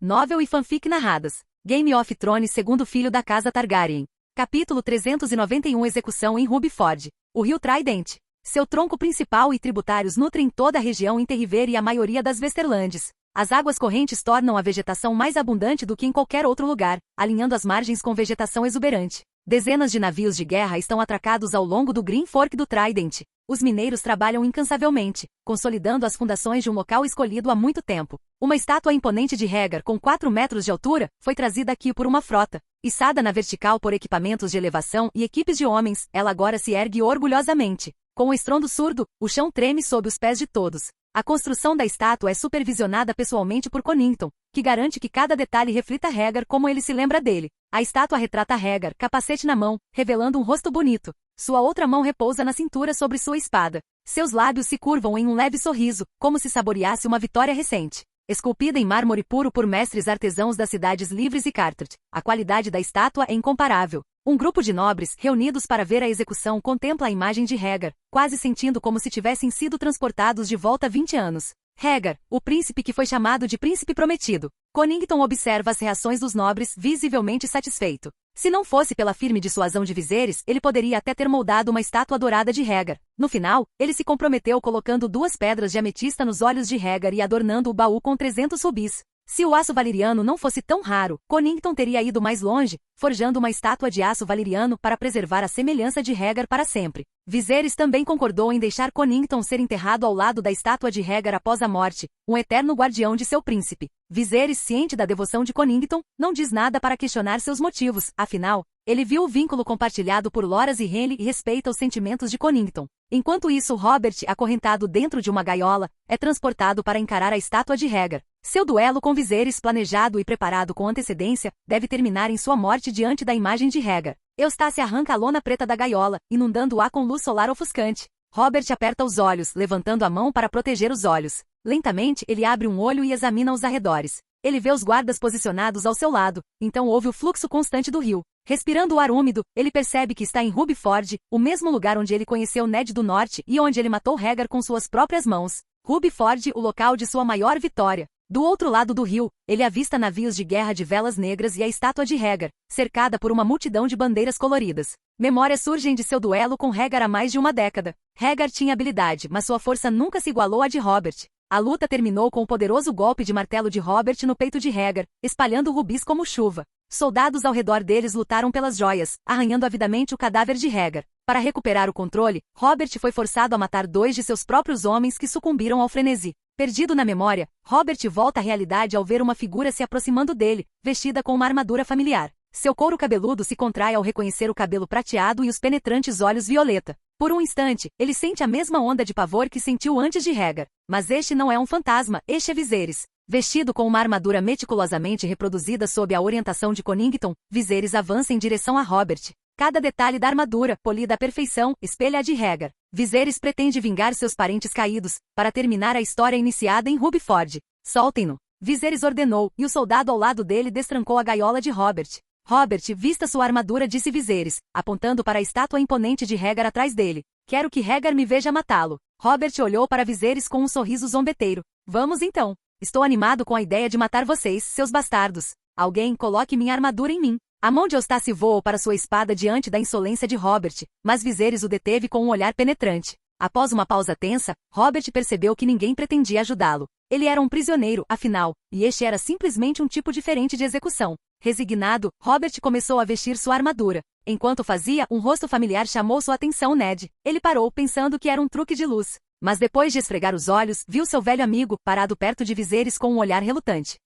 Novel e fanfic narradas. Game of Thrones segundo filho da casa Targaryen. Capítulo 391 Execução em Rubiford. O rio Trident. Seu tronco principal e tributários nutrem toda a região Interriver e a maioria das Westerlandes. As águas correntes tornam a vegetação mais abundante do que em qualquer outro lugar, alinhando as margens com vegetação exuberante. Dezenas de navios de guerra estão atracados ao longo do Green Fork do Trident. Os mineiros trabalham incansavelmente, consolidando as fundações de um local escolhido há muito tempo. Uma estátua imponente de Rhaegar com 4 metros de altura foi trazida aqui por uma frota. Içada na vertical por equipamentos de elevação e equipes de homens, ela agora se ergue orgulhosamente. Com um estrondo surdo, o chão treme sob os pés de todos. A construção da estátua é supervisionada pessoalmente por Connington, que garante que cada detalhe reflita Rhaegar como ele se lembra dele. A estátua retrata Rhaegar, capacete na mão, revelando um rosto bonito. Sua outra mão repousa na cintura sobre sua espada. Seus lábios se curvam em um leve sorriso, como se saboreasse uma vitória recente. Esculpida em mármore puro por mestres artesãos das cidades Livres e Carteret, a qualidade da estátua é incomparável. Um grupo de nobres, reunidos para ver a execução, contempla a imagem de Rhaegar, quase sentindo como se tivessem sido transportados de volta 20 anos. Rhaegar, o príncipe que foi chamado de Príncipe Prometido. Connington observa as reações dos nobres, visivelmente satisfeito. Se não fosse pela firme dissuasão de Viserys, ele poderia até ter moldado uma estátua dourada de Rhaegar. No final, ele se comprometeu colocando 2 pedras de ametista nos olhos de Rhaegar e adornando o baú com 300 rubis. Se o aço valeriano não fosse tão raro, Connington teria ido mais longe, forjando uma estátua de aço valeriano para preservar a semelhança de Rhaegar para sempre. Viserys também concordou em deixar Connington ser enterrado ao lado da estátua de Rhaegar após a morte, um eterno guardião de seu príncipe. Viserys, ciente da devoção de Connington, não diz nada para questionar seus motivos, afinal, ele viu o vínculo compartilhado por Loras e Renly e respeita os sentimentos de Connington. Enquanto isso, Robert, acorrentado dentro de uma gaiola, é transportado para encarar a estátua de Rhaegar. Seu duelo com Viserys, planejado e preparado com antecedência, deve terminar em sua morte diante da imagem de Rhaegar. Eustace arranca a lona preta da gaiola, inundando-a com luz solar ofuscante. Robert aperta os olhos, levantando a mão para proteger os olhos. Lentamente, ele abre um olho e examina os arredores. Ele vê os guardas posicionados ao seu lado, então ouve o fluxo constante do rio. Respirando o ar úmido, ele percebe que está em Rubiford, o mesmo lugar onde ele conheceu Ned do Norte e onde ele matou Rhaegar com suas próprias mãos. Rubiford, o local de sua maior vitória. Do outro lado do rio, ele avista navios de guerra de velas negras e a estátua de Rhaegar, cercada por uma multidão de bandeiras coloridas. Memórias surgem de seu duelo com Rhaegar há mais de uma década. Rhaegar tinha habilidade, mas sua força nunca se igualou à de Robert. A luta terminou com o poderoso golpe de martelo de Robert no peito de Rhaegar, espalhando rubis como chuva. Soldados ao redor deles lutaram pelas joias, arranhando avidamente o cadáver de Rhaegar. Para recuperar o controle, Robert foi forçado a matar 2 de seus próprios homens que sucumbiram ao frenesi. Perdido na memória, Robert volta à realidade ao ver uma figura se aproximando dele, vestida com uma armadura familiar. Seu couro cabeludo se contrai ao reconhecer o cabelo prateado e os penetrantes olhos violeta. Por um instante, ele sente a mesma onda de pavor que sentiu antes de Rhaegar. Mas este não é um fantasma, este é Viserys. Vestido com uma armadura meticulosamente reproduzida sob a orientação de Connington, Viserys avança em direção a Robert. Cada detalhe da armadura, polida à perfeição, espelha a de Rhaegar. Viserys pretende vingar seus parentes caídos, para terminar a história iniciada em Rubiford. Soltem-no. Viserys ordenou, e o soldado ao lado dele destrancou a gaiola de Robert. Robert, vista sua armadura, disse Viserys, apontando para a estátua imponente de Rhaegar atrás dele. Quero que Rhaegar me veja matá-lo. Robert olhou para Viserys com um sorriso zombeteiro. Vamos então. Estou animado com a ideia de matar vocês, seus bastardos. Alguém coloque minha armadura em mim. A mão de Eustace voou para sua espada diante da insolência de Robert, mas Viserys o deteve com um olhar penetrante. Após uma pausa tensa, Robert percebeu que ninguém pretendia ajudá-lo. Ele era um prisioneiro, afinal, e este era simplesmente um tipo diferente de execução. Resignado, Robert começou a vestir sua armadura. Enquanto fazia, um rosto familiar chamou sua atenção. Ned. Ele parou, pensando que era um truque de luz. Mas depois de esfregar os olhos, viu seu velho amigo, parado perto de Viserys com um olhar relutante.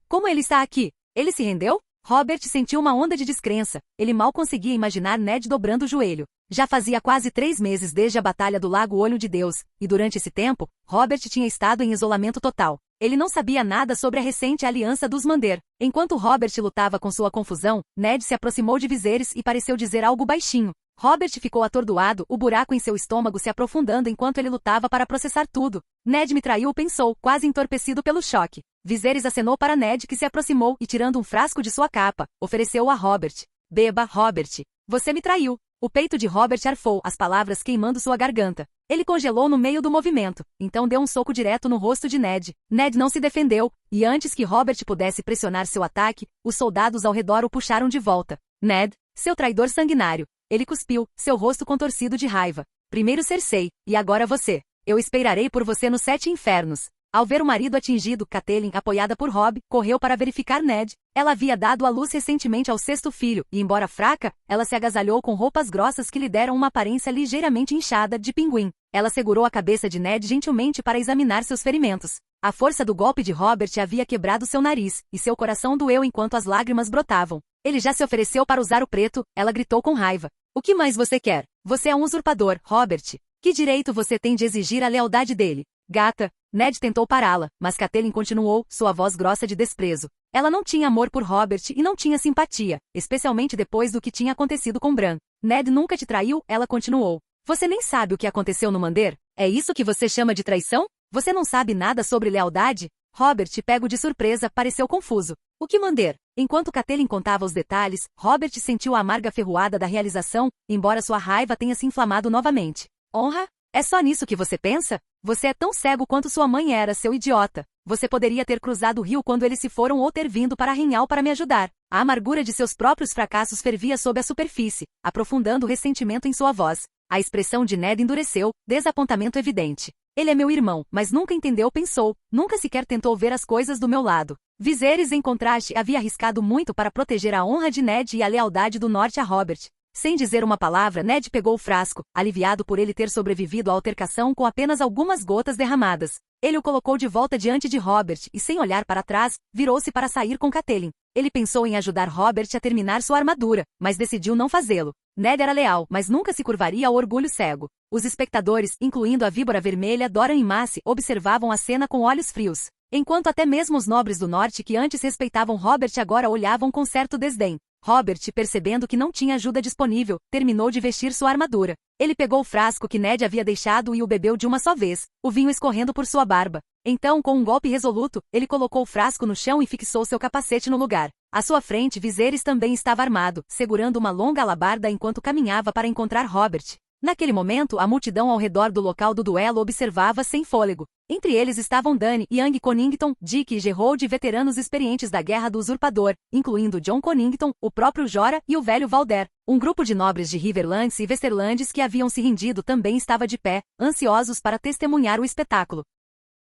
Como ele está aqui? Ele se rendeu? Robert sentiu uma onda de descrença. Ele mal conseguia imaginar Ned dobrando o joelho. Já fazia quase 3 meses desde a Batalha do Lago Olho de Deus, e durante esse tempo, Robert tinha estado em isolamento total. Ele não sabia nada sobre a recente aliança dos Mander. Enquanto Robert lutava com sua confusão, Ned se aproximou de Viserys e pareceu dizer algo baixinho. Robert ficou atordoado, o buraco em seu estômago se aprofundando enquanto ele lutava para processar tudo. Ned me traiu, pensou, quase entorpecido pelo choque. Viserys acenou para Ned, que se aproximou e, tirando um frasco de sua capa, ofereceu-o a Robert. Beba, Robert. Você me traiu. O peito de Robert arfou, as palavras queimando sua garganta. Ele congelou no meio do movimento, então deu um soco direto no rosto de Ned. Ned não se defendeu, e antes que Robert pudesse pressionar seu ataque, os soldados ao redor o puxaram de volta. Ned, seu traidor sanguinário. Ele cuspiu, seu rosto contorcido de raiva. Primeiro Cersei, e agora você. Eu esperarei por você nos 7 infernos. Ao ver o marido atingido, Catelyn, apoiada por Robb, correu para verificar Ned. Ela havia dado à luz recentemente ao 6º filho, e embora fraca, ela se agasalhou com roupas grossas que lhe deram uma aparência ligeiramente inchada de pinguim. Ela segurou a cabeça de Ned gentilmente para examinar seus ferimentos. A força do golpe de Robert havia quebrado seu nariz, e seu coração doeu enquanto as lágrimas brotavam. Ele já se ofereceu para usar o preto, ela gritou com raiva. O que mais você quer? Você é um usurpador, Robert. Que direito você tem de exigir a lealdade dele? Gata. Ned tentou pará-la, mas Catelyn continuou, sua voz grossa de desprezo. Ela não tinha amor por Robert e não tinha simpatia, especialmente depois do que tinha acontecido com Bran. Ned nunca te traiu, ela continuou. Você nem sabe o que aconteceu no Mander? É isso que você chama de traição? Você não sabe nada sobre lealdade? Robert, pego de surpresa, pareceu confuso. O que Mander? Enquanto Catelyn contava os detalhes, Robert sentiu a amarga ferroada da realização, embora sua raiva tenha se inflamado novamente. Honra? É só nisso que você pensa? Você é tão cego quanto sua mãe era, seu idiota. Você poderia ter cruzado o rio quando eles se foram ou ter vindo para Arrenhal para me ajudar. A amargura de seus próprios fracassos fervia sob a superfície, aprofundando o ressentimento em sua voz. A expressão de Ned endureceu, desapontamento evidente. Ele é meu irmão, mas nunca entendeu, pensou. Nunca sequer tentou ver as coisas do meu lado. Viserys, em contraste, havia arriscado muito para proteger a honra de Ned e a lealdade do norte a Robert. Sem dizer uma palavra, Ned pegou o frasco, aliviado por ele ter sobrevivido à altercação com apenas algumas gotas derramadas. Ele o colocou de volta diante de Robert e, sem olhar para trás, virou-se para sair com Catelyn. Ele pensou em ajudar Robert a terminar sua armadura, mas decidiu não fazê-lo. Ned era leal, mas nunca se curvaria ao orgulho cego. Os espectadores, incluindo a víbora vermelha Doran e Mace, observavam a cena com olhos frios. Enquanto até mesmo os nobres do norte que antes respeitavam Robert agora olhavam com certo desdém. Robert, percebendo que não tinha ajuda disponível, terminou de vestir sua armadura. Ele pegou o frasco que Ned havia deixado e o bebeu de uma só vez, o vinho escorrendo por sua barba. Então, com um golpe resoluto, ele colocou o frasco no chão e fixou seu capacete no lugar. À sua frente, Viserys também estava armado, segurando uma longa alabarda enquanto caminhava para encontrar Robert. Naquele momento, a multidão ao redor do local do duelo observava sem fôlego. Entre eles estavam Dany, Young Connington, Dick e Gerald, veteranos experientes da Guerra do Usurpador, incluindo Jon Connington, o próprio Jorah e o velho Valder. Um grupo de nobres de Riverlands e Westerlands que haviam se rendido também estava de pé, ansiosos para testemunhar o espetáculo.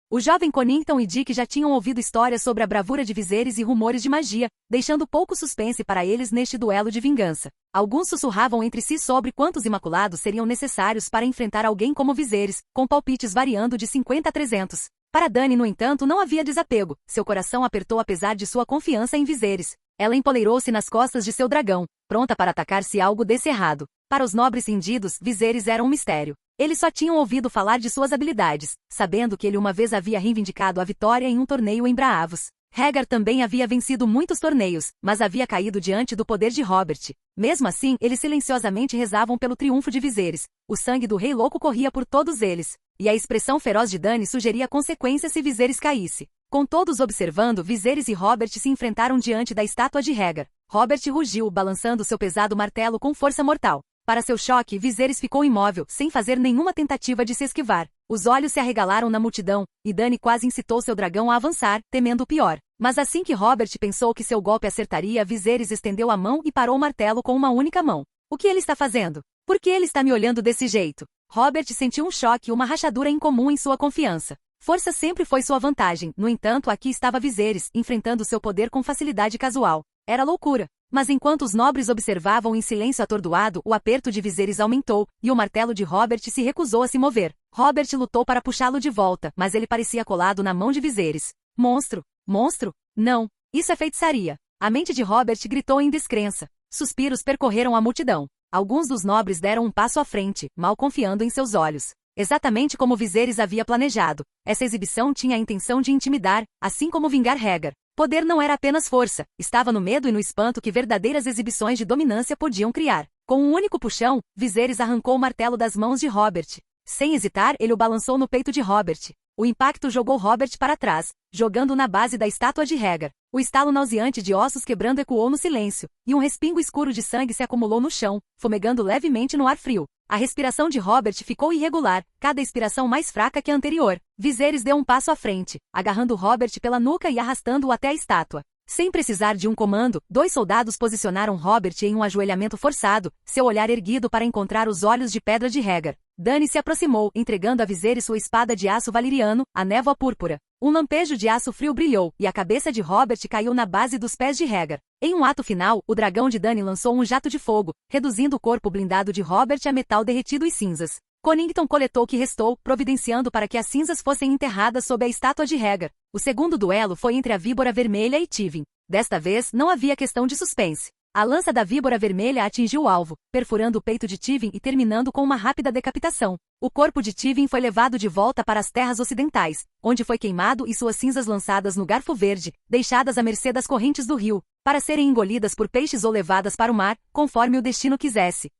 O jovem Connington e Dick já tinham ouvido histórias sobre a bravura de Viserys e rumores de magia, deixando pouco suspense para eles neste duelo de vingança. Alguns sussurravam entre si sobre quantos imaculados seriam necessários para enfrentar alguém como Viserys, com palpites variando de 50 a 300. Para Dany, no entanto, não havia desapego, seu coração apertou apesar de sua confiança em Viserys. Ela empoleirou-se nas costas de seu dragão, pronta para atacar se algo desse errado. Para os nobres cindidos, Viserys era um mistério. Eles só tinham ouvido falar de suas habilidades, sabendo que ele uma vez havia reivindicado a vitória em um torneio em Braavos. Rhaegar também havia vencido muitos torneios, mas havia caído diante do poder de Robert. Mesmo assim, eles silenciosamente rezavam pelo triunfo de Viserys. O sangue do Rei Louco corria por todos eles, e a expressão feroz de Dany sugeria consequências se Viserys caísse. Com todos observando, Viserys e Robert se enfrentaram diante da estátua de Rhaegar. Robert rugiu, balançando seu pesado martelo com força mortal. Para seu choque, Viserys ficou imóvel, sem fazer nenhuma tentativa de se esquivar. Os olhos se arregalaram na multidão, e Dany quase incitou seu dragão a avançar, temendo o pior. Mas assim que Robert pensou que seu golpe acertaria, Viserys estendeu a mão e parou o martelo com uma única mão. O que ele está fazendo? Por que ele está me olhando desse jeito? Robert sentiu um choque e uma rachadura incomum em sua confiança. Força sempre foi sua vantagem, no entanto aqui estava Viserys, enfrentando seu poder com facilidade casual. Era loucura. Mas enquanto os nobres observavam em silêncio atordoado, o aperto de Viserys aumentou, e o martelo de Robert se recusou a se mover. Robert lutou para puxá-lo de volta, mas ele parecia colado na mão de Viserys. Monstro! Monstro? Não! Isso é feitiçaria! A mente de Robert gritou em descrença. Suspiros percorreram a multidão. Alguns dos nobres deram um passo à frente, mal confiando em seus olhos. Exatamente como Viserys havia planejado, essa exibição tinha a intenção de intimidar, assim como vingar Rhaegar. Poder não era apenas força, estava no medo e no espanto que verdadeiras exibições de dominância podiam criar. Com um único puxão, Viserys arrancou o martelo das mãos de Robert. Sem hesitar, ele o balançou no peito de Robert. O impacto jogou Robert para trás, jogando-o na base da estátua de Hagar. O estalo nauseante de ossos quebrando ecoou no silêncio, e um respingo escuro de sangue se acumulou no chão, fumegando levemente no ar frio. A respiração de Robert ficou irregular, cada expiração mais fraca que a anterior. Viserys deu um passo à frente, agarrando Robert pela nuca e arrastando-o até a estátua. Sem precisar de um comando, 2 soldados posicionaram Robert em um ajoelhamento forçado, seu olhar erguido para encontrar os olhos de pedra de Hagar. Dany se aproximou, entregando a Viserys sua espada de aço valeriano, a névoa púrpura. Um lampejo de aço frio brilhou, e a cabeça de Robert caiu na base dos pés de Hagar. Em um ato final, o dragão de Dany lançou um jato de fogo, reduzindo o corpo blindado de Robert a metal derretido e cinzas. Connington coletou o que restou, providenciando para que as cinzas fossem enterradas sob a estátua de Hagar. O segundo duelo foi entre a Víbora Vermelha e Tywin. Desta vez, não havia questão de suspense. A lança da Víbora Vermelha atingiu o alvo, perfurando o peito de Tywin e terminando com uma rápida decapitação. O corpo de Tywin foi levado de volta para as terras ocidentais, onde foi queimado e suas cinzas lançadas no Garfo Verde, deixadas à mercê das correntes do rio, para serem engolidas por peixes ou levadas para o mar, conforme o destino quisesse.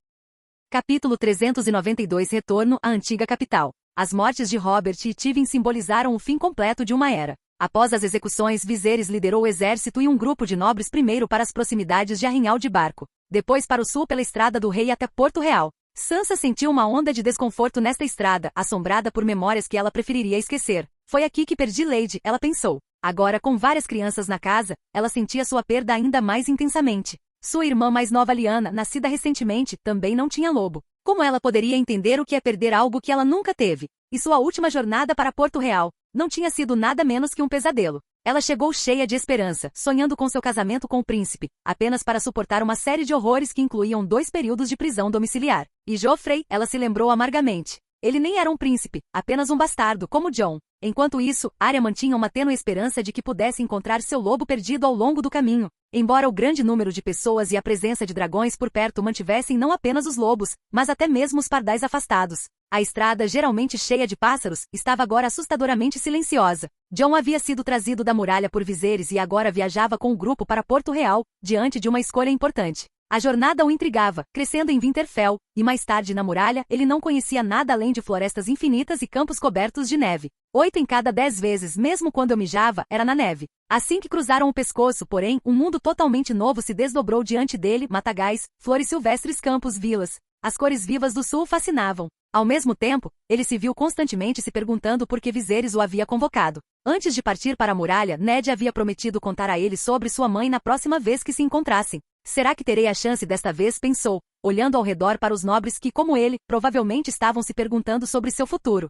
Capítulo 392 Retorno à antiga capital. As mortes de Robert e Tywin simbolizaram o fim completo de uma era. Após as execuções, Viserys liderou o exército e um grupo de nobres primeiro para as proximidades de Arrinhal de barco, depois para o sul pela Estrada do Rei até Porto Real. Sansa sentiu uma onda de desconforto nesta estrada, assombrada por memórias que ela preferiria esquecer. Foi aqui que perdi Lady, ela pensou. Agora, com várias crianças na casa, ela sentia sua perda ainda mais intensamente. Sua irmã mais nova Lyanna, nascida recentemente, também não tinha lobo. Como ela poderia entender o que é perder algo que ela nunca teve? E sua última jornada para Porto Real não tinha sido nada menos que um pesadelo. Ela chegou cheia de esperança, sonhando com seu casamento com o príncipe, apenas para suportar uma série de horrores que incluíam 2 períodos de prisão domiciliar. E Joffrey, ela se lembrou amargamente. Ele nem era um príncipe, apenas um bastardo, como Jon. Enquanto isso, Arya mantinha uma tênue esperança de que pudesse encontrar seu lobo perdido ao longo do caminho. Embora o grande número de pessoas e a presença de dragões por perto mantivessem não apenas os lobos, mas até mesmo os pardais afastados. A estrada, geralmente cheia de pássaros, estava agora assustadoramente silenciosa. Jon havia sido trazido da muralha por Viserys e agora viajava com o grupo para Porto Real, diante de uma escolha importante. A jornada o intrigava, crescendo em Winterfell, e mais tarde na muralha ele não conhecia nada além de florestas infinitas e campos cobertos de neve. 8 em cada 10 vezes, mesmo quando eu mijava, era na neve. Assim que cruzaram o pescoço, porém, um mundo totalmente novo se desdobrou diante dele, matagais, flores silvestres, campos, vilas. As cores vivas do sul fascinavam. Ao mesmo tempo, ele se viu constantemente se perguntando por que Viserys o havia convocado. Antes de partir para a muralha, Ned havia prometido contar a ele sobre sua mãe na próxima vez que se encontrassem. Será que terei a chance desta vez? Pensou, olhando ao redor para os nobres que, como ele, provavelmente estavam se perguntando sobre seu futuro.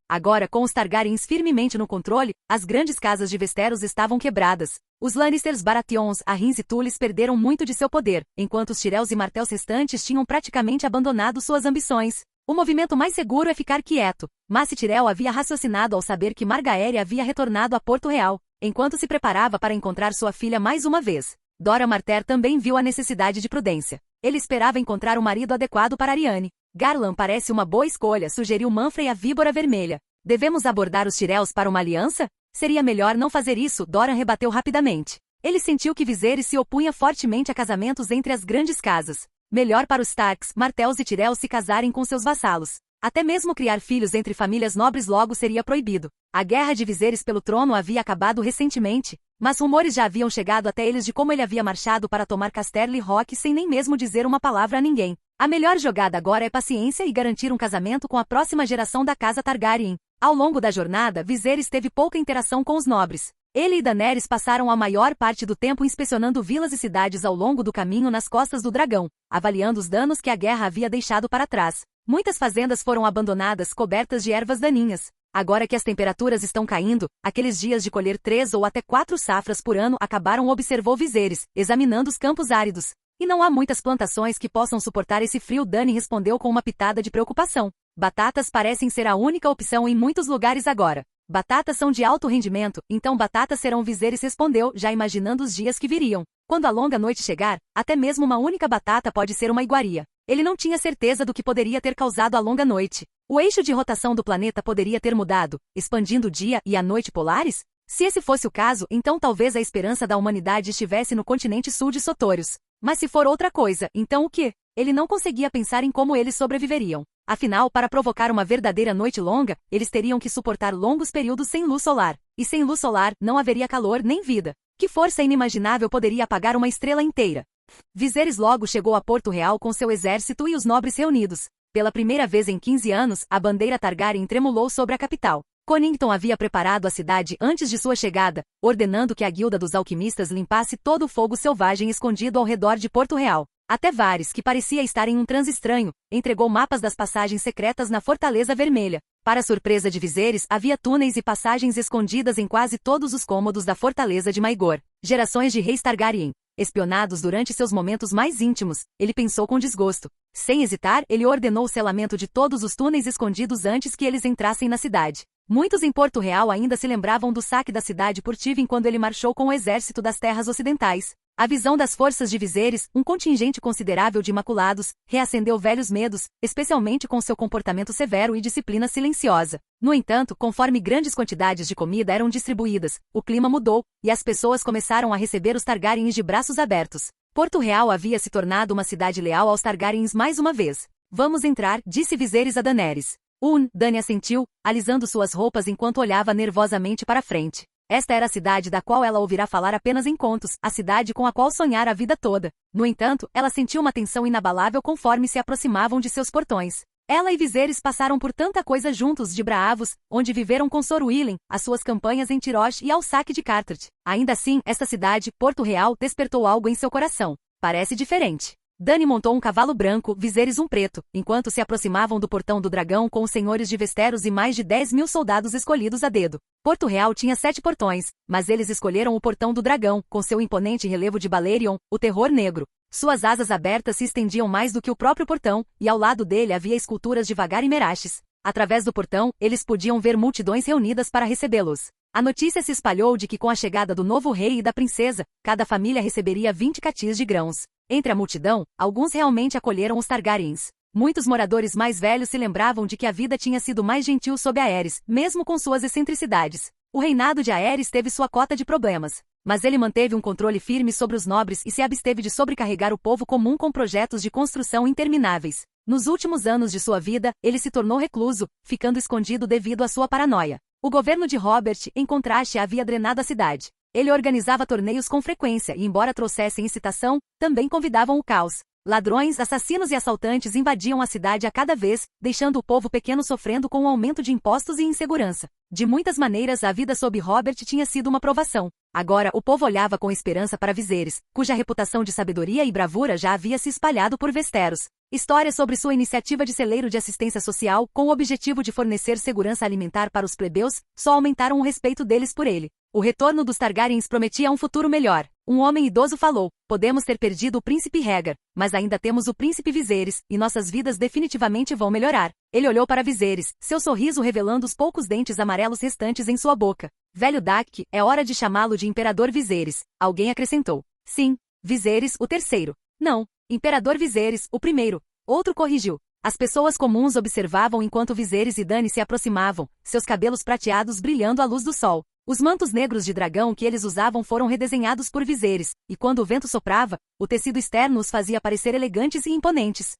Agora, com os Targaryens firmemente no controle, as grandes casas de Westeros estavam quebradas. Os Lannisters, Baratheons, Arryns e Tullys perderam muito de seu poder, enquanto os Tyrells e Martells restantes tinham praticamente abandonado suas ambições. O movimento mais seguro é ficar quieto, mas Tyrell havia raciocinado ao saber que Margaery havia retornado a Porto Real, enquanto se preparava para encontrar sua filha mais uma vez. Dora Martell também viu a necessidade de prudência. Ele esperava encontrar um marido adequado para Arianne. Garland parece uma boa escolha, sugeriu Manfrey a Víbora Vermelha. Devemos abordar os Tyrells para uma aliança? Seria melhor não fazer isso, Doran rebateu rapidamente. Ele sentiu que Viserys se opunha fortemente a casamentos entre as grandes casas. Melhor para os Starks, Martells e Tyrells se casarem com seus vassalos. Até mesmo criar filhos entre famílias nobres logo seria proibido. A guerra de Viserys pelo trono havia acabado recentemente, mas rumores já haviam chegado até eles de como ele havia marchado para tomar Casterly Rock sem nem mesmo dizer uma palavra a ninguém. A melhor jogada agora é paciência e garantir um casamento com a próxima geração da casa Targaryen. Ao longo da jornada, Viserys teve pouca interação com os nobres. Ele e Daenerys passaram a maior parte do tempo inspecionando vilas e cidades ao longo do caminho nas costas do dragão, avaliando os danos que a guerra havia deixado para trás. Muitas fazendas foram abandonadas cobertas de ervas daninhas. Agora que as temperaturas estão caindo, aqueles dias de colher 3 ou até 4 safras por ano acabaram, observou Viserys, examinando os campos áridos. E não há muitas plantações que possam suportar esse frio, Dany respondeu com uma pitada de preocupação. Batatas parecem ser a única opção em muitos lugares agora. Batatas são de alto rendimento, então batatas serão, Viserys respondeu, já imaginando os dias que viriam. Quando a longa noite chegar, até mesmo uma única batata pode ser uma iguaria. Ele não tinha certeza do que poderia ter causado a longa noite. O eixo de rotação do planeta poderia ter mudado, expandindo o dia e a noite polares? Se esse fosse o caso, então talvez a esperança da humanidade estivesse no continente sul de Sotorius. Mas se for outra coisa, então o quê? Ele não conseguia pensar em como eles sobreviveriam. Afinal, para provocar uma verdadeira noite longa, eles teriam que suportar longos períodos sem luz solar. E sem luz solar, não haveria calor nem vida. Que força inimaginável poderia apagar uma estrela inteira? Viserys logo chegou a Porto Real com seu exército e os nobres reunidos. Pela primeira vez em 15 anos, a bandeira Targaryen tremulou sobre a capital. Connington havia preparado a cidade antes de sua chegada, ordenando que a guilda dos alquimistas limpasse todo o fogo selvagem escondido ao redor de Porto Real. Até Varys, que parecia estar em um transe estranho, entregou mapas das passagens secretas na Fortaleza Vermelha. Para surpresa de Viserys, havia túneis e passagens escondidas em quase todos os cômodos da Fortaleza de Maegor. Gerações de reis Targaryen, espionados durante seus momentos mais íntimos, ele pensou com desgosto. Sem hesitar, ele ordenou o selamento de todos os túneis escondidos antes que eles entrassem na cidade. Muitos em Porto Real ainda se lembravam do saque da cidade por Tywin quando ele marchou com o exército das terras ocidentais. A visão das forças de Viserys, um contingente considerável de imaculados, reacendeu velhos medos, especialmente com seu comportamento severo e disciplina silenciosa. No entanto, conforme grandes quantidades de comida eram distribuídas, o clima mudou, e as pessoas começaram a receber os Targaryens de braços abertos. Porto Real havia se tornado uma cidade leal aos Targaryens mais uma vez. Vamos entrar, disse Viserys a Daenerys. Dany assentiu, alisando suas roupas enquanto olhava nervosamente para frente. Esta era a cidade da qual ela ouvirá falar apenas em contos, a cidade com a qual sonhara a vida toda. No entanto, ela sentiu uma tensão inabalável conforme se aproximavam de seus portões. Ela e Viserys passaram por tanta coisa juntos de Braavos, onde viveram com Sor Willem, as suas campanhas em Tyrosh e ao saque de Carteret. Ainda assim, esta cidade, Porto Real, despertou algo em seu coração. Parece diferente. Dany montou um cavalo branco, Viserys um preto, enquanto se aproximavam do portão do dragão com os senhores de Westeros e mais de 10.000 soldados escolhidos a dedo. Porto Real tinha 7 portões, mas eles escolheram o portão do dragão, com seu imponente relevo de Balerion, o terror negro. Suas asas abertas se estendiam mais do que o próprio portão, e ao lado dele havia esculturas de Vhagar e Meraxes. Através do portão, eles podiam ver multidões reunidas para recebê-los. A notícia se espalhou de que com a chegada do novo rei e da princesa, cada família receberia 20 catis de grãos. Entre a multidão, alguns realmente acolheram os Targaryens. Muitos moradores mais velhos se lembravam de que a vida tinha sido mais gentil sob Aerys, mesmo com suas excentricidades. O reinado de Aerys teve sua cota de problemas, mas ele manteve um controle firme sobre os nobres e se absteve de sobrecarregar o povo comum com projetos de construção intermináveis. Nos últimos anos de sua vida, ele se tornou recluso, ficando escondido devido à sua paranoia. O governo de Robert, em contraste, havia drenado a cidade. Ele organizava torneios com frequência e, embora trouxessem excitação, também convidavam o caos. Ladrões, assassinos e assaltantes invadiam a cidade a cada vez, deixando o povo pequeno sofrendo com o aumento de impostos e insegurança. De muitas maneiras, a vida sob Robert tinha sido uma provação. Agora, o povo olhava com esperança para Viserys, cuja reputação de sabedoria e bravura já havia se espalhado por Westeros. Histórias sobre sua iniciativa de celeiro de assistência social, com o objetivo de fornecer segurança alimentar para os plebeus, só aumentaram o respeito deles por ele. O retorno dos Targaryens prometia um futuro melhor. Um homem idoso falou: podemos ter perdido o príncipe Rhaegar, mas ainda temos o príncipe Viserys, e nossas vidas definitivamente vão melhorar. Ele olhou para Viserys, seu sorriso revelando os poucos dentes amarelos restantes em sua boca. Velho Daq, é hora de chamá-lo de Imperador Viserys. Alguém acrescentou. Sim, Viserys, o terceiro. Não, Imperador Viserys, o primeiro. Outro corrigiu. As pessoas comuns observavam enquanto Viserys e Dany se aproximavam, seus cabelos prateados brilhando à luz do sol. Os mantos negros de dragão que eles usavam foram redesenhados por Viserys, e quando o vento soprava, o tecido externo os fazia parecer elegantes e imponentes.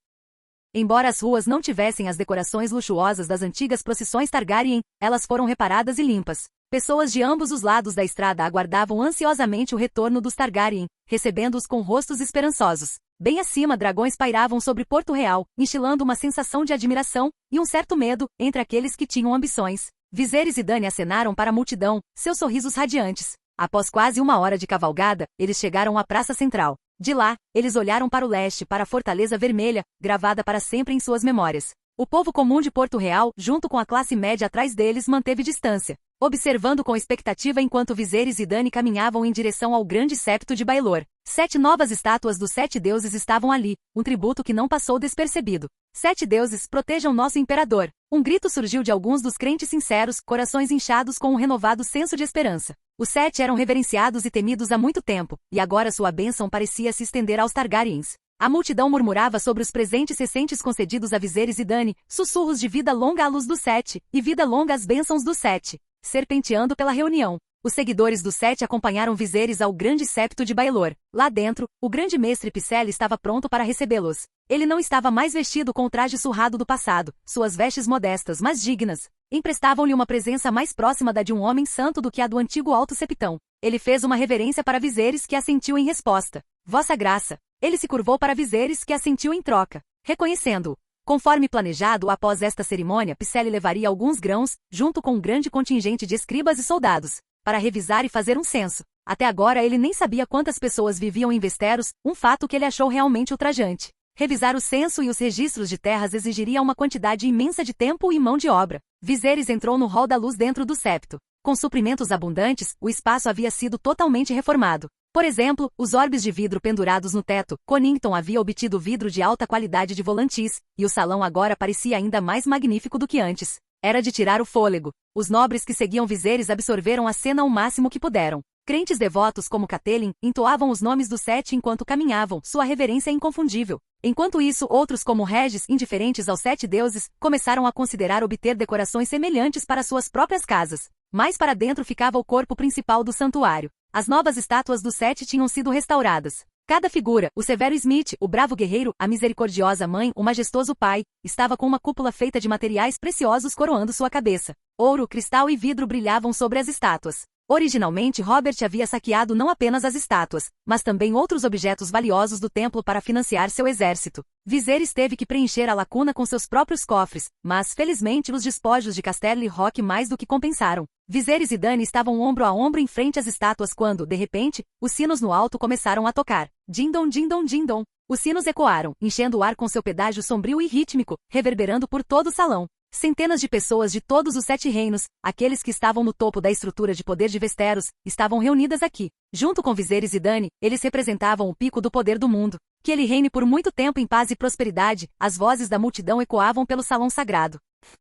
Embora as ruas não tivessem as decorações luxuosas das antigas procissões Targaryen, elas foram reparadas e limpas. Pessoas de ambos os lados da estrada aguardavam ansiosamente o retorno dos Targaryen, recebendo-os com rostos esperançosos. Bem acima, dragões pairavam sobre Porto Real, instilando uma sensação de admiração e um certo medo entre aqueles que tinham ambições. Viserys e Dany acenaram para a multidão, seus sorrisos radiantes. Após quase 1 hora de cavalgada, eles chegaram à Praça Central. De lá, eles olharam para o leste, para a Fortaleza Vermelha, gravada para sempre em suas memórias. O povo comum de Porto Real, junto com a classe média atrás deles, manteve distância, observando com expectativa enquanto Viserys e Dany caminhavam em direção ao grande septo de Baelor. 7 novas estátuas dos 7 deuses estavam ali, um tributo que não passou despercebido. 7 deuses, protejam nosso imperador. Um grito surgiu de alguns dos crentes sinceros, corações inchados com um renovado senso de esperança. Os 7 eram reverenciados e temidos há muito tempo, e agora sua bênção parecia se estender aos Targaryens. A multidão murmurava sobre os presentes recentes concedidos a Viserys e Dany, sussurros de vida longa à luz dos 7, e vida longa às bênçãos dos 7. Serpenteando pela reunião, Os seguidores do Sete acompanharam Viserys ao grande septo de Baelor. Lá dentro, o grande mestre Pycelle estava pronto para recebê-los. Ele não estava mais vestido com o traje surrado do passado, suas vestes modestas, mas dignas, emprestavam-lhe uma presença mais próxima da de um homem santo do que a do antigo alto septão. Ele fez uma reverência para Viserys, que assentiu em resposta. Vossa Graça. Ele se curvou para Viserys, que assentiu em troca, reconhecendo-o. Conforme planejado, após esta cerimônia, Pycelle levaria alguns grãos, junto com um grande contingente de escribas e soldados, para revisar e fazer um censo. Até agora ele nem sabia quantas pessoas viviam em Westeros, um fato que ele achou realmente ultrajante. Revisar o censo e os registros de terras exigiria uma quantidade imensa de tempo e mão de obra. Viserys entrou no hall da luz dentro do septo. Com suprimentos abundantes, o espaço havia sido totalmente reformado. Por exemplo, os orbes de vidro pendurados no teto. Connington havia obtido vidro de alta qualidade de Volantis, e o salão agora parecia ainda mais magnífico do que antes. Era de tirar o fôlego. Os nobres que seguiam Viserys absorveram a cena ao máximo que puderam. Crentes devotos como Catelyn entoavam os nomes dos Sete enquanto caminhavam, sua reverência é inconfundível. Enquanto isso, outros como Regis, indiferentes aos Sete deuses, começaram a considerar obter decorações semelhantes para suas próprias casas. Mais para dentro ficava o corpo principal do santuário. As novas estátuas dos Sete tinham sido restauradas. Cada figura, o severo Smith, o bravo guerreiro, a misericordiosa mãe, o majestoso pai, estava com uma cúpula feita de materiais preciosos coroando sua cabeça. Ouro, cristal e vidro brilhavam sobre as estátuas. Originalmente, Robert havia saqueado não apenas as estátuas, mas também outros objetos valiosos do templo para financiar seu exército. Viserys teve que preencher a lacuna com seus próprios cofres, mas, felizmente, os despojos de Casterly Rock mais do que compensaram. Viserys e Dany estavam ombro a ombro em frente às estátuas quando, de repente, os sinos no alto começaram a tocar. Dindom, dindom, dindom. Os sinos ecoaram, enchendo o ar com seu pedágio sombrio e rítmico, reverberando por todo o salão. Centenas de pessoas de todos os Sete reinos, aqueles que estavam no topo da estrutura de poder de Westeros, estavam reunidas aqui. Junto com Viserys e Dany, eles representavam o pico do poder do mundo. Que ele reine por muito tempo em paz e prosperidade, as vozes da multidão ecoavam pelo salão sagrado.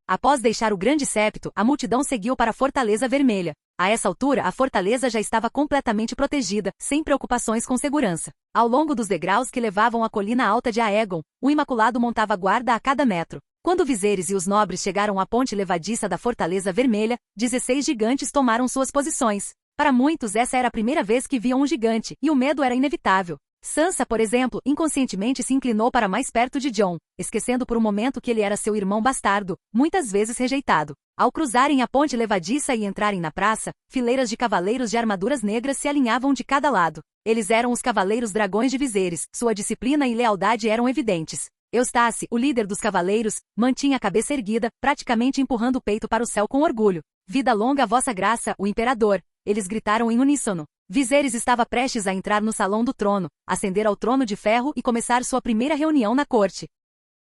Após deixar o grande septo, a multidão seguiu para a Fortaleza Vermelha. A essa altura, a fortaleza já estava completamente protegida, sem preocupações com segurança. Ao longo dos degraus que levavam à colina alta de Aegon, o Imaculado montava guarda a cada metro. Quando Viserys e os nobres chegaram à ponte levadiça da Fortaleza Vermelha, 16 gigantes tomaram suas posições. Para muitos essa era a primeira vez que viam um gigante, e o medo era inevitável. Sansa, por exemplo, inconscientemente se inclinou para mais perto de Jon, esquecendo por um momento que ele era seu irmão bastardo, muitas vezes rejeitado. Ao cruzarem a ponte levadiça e entrarem na praça, fileiras de cavaleiros de armaduras negras se alinhavam de cada lado. Eles eram os cavaleiros dragões de Viserys, sua disciplina e lealdade eram evidentes. Eustace, o líder dos cavaleiros, mantinha a cabeça erguida, praticamente empurrando o peito para o céu com orgulho. Vida longa a vossa graça, o imperador! Eles gritaram em uníssono. Viserys estava prestes a entrar no salão do trono, ascender ao trono de ferro e começar sua primeira reunião na corte.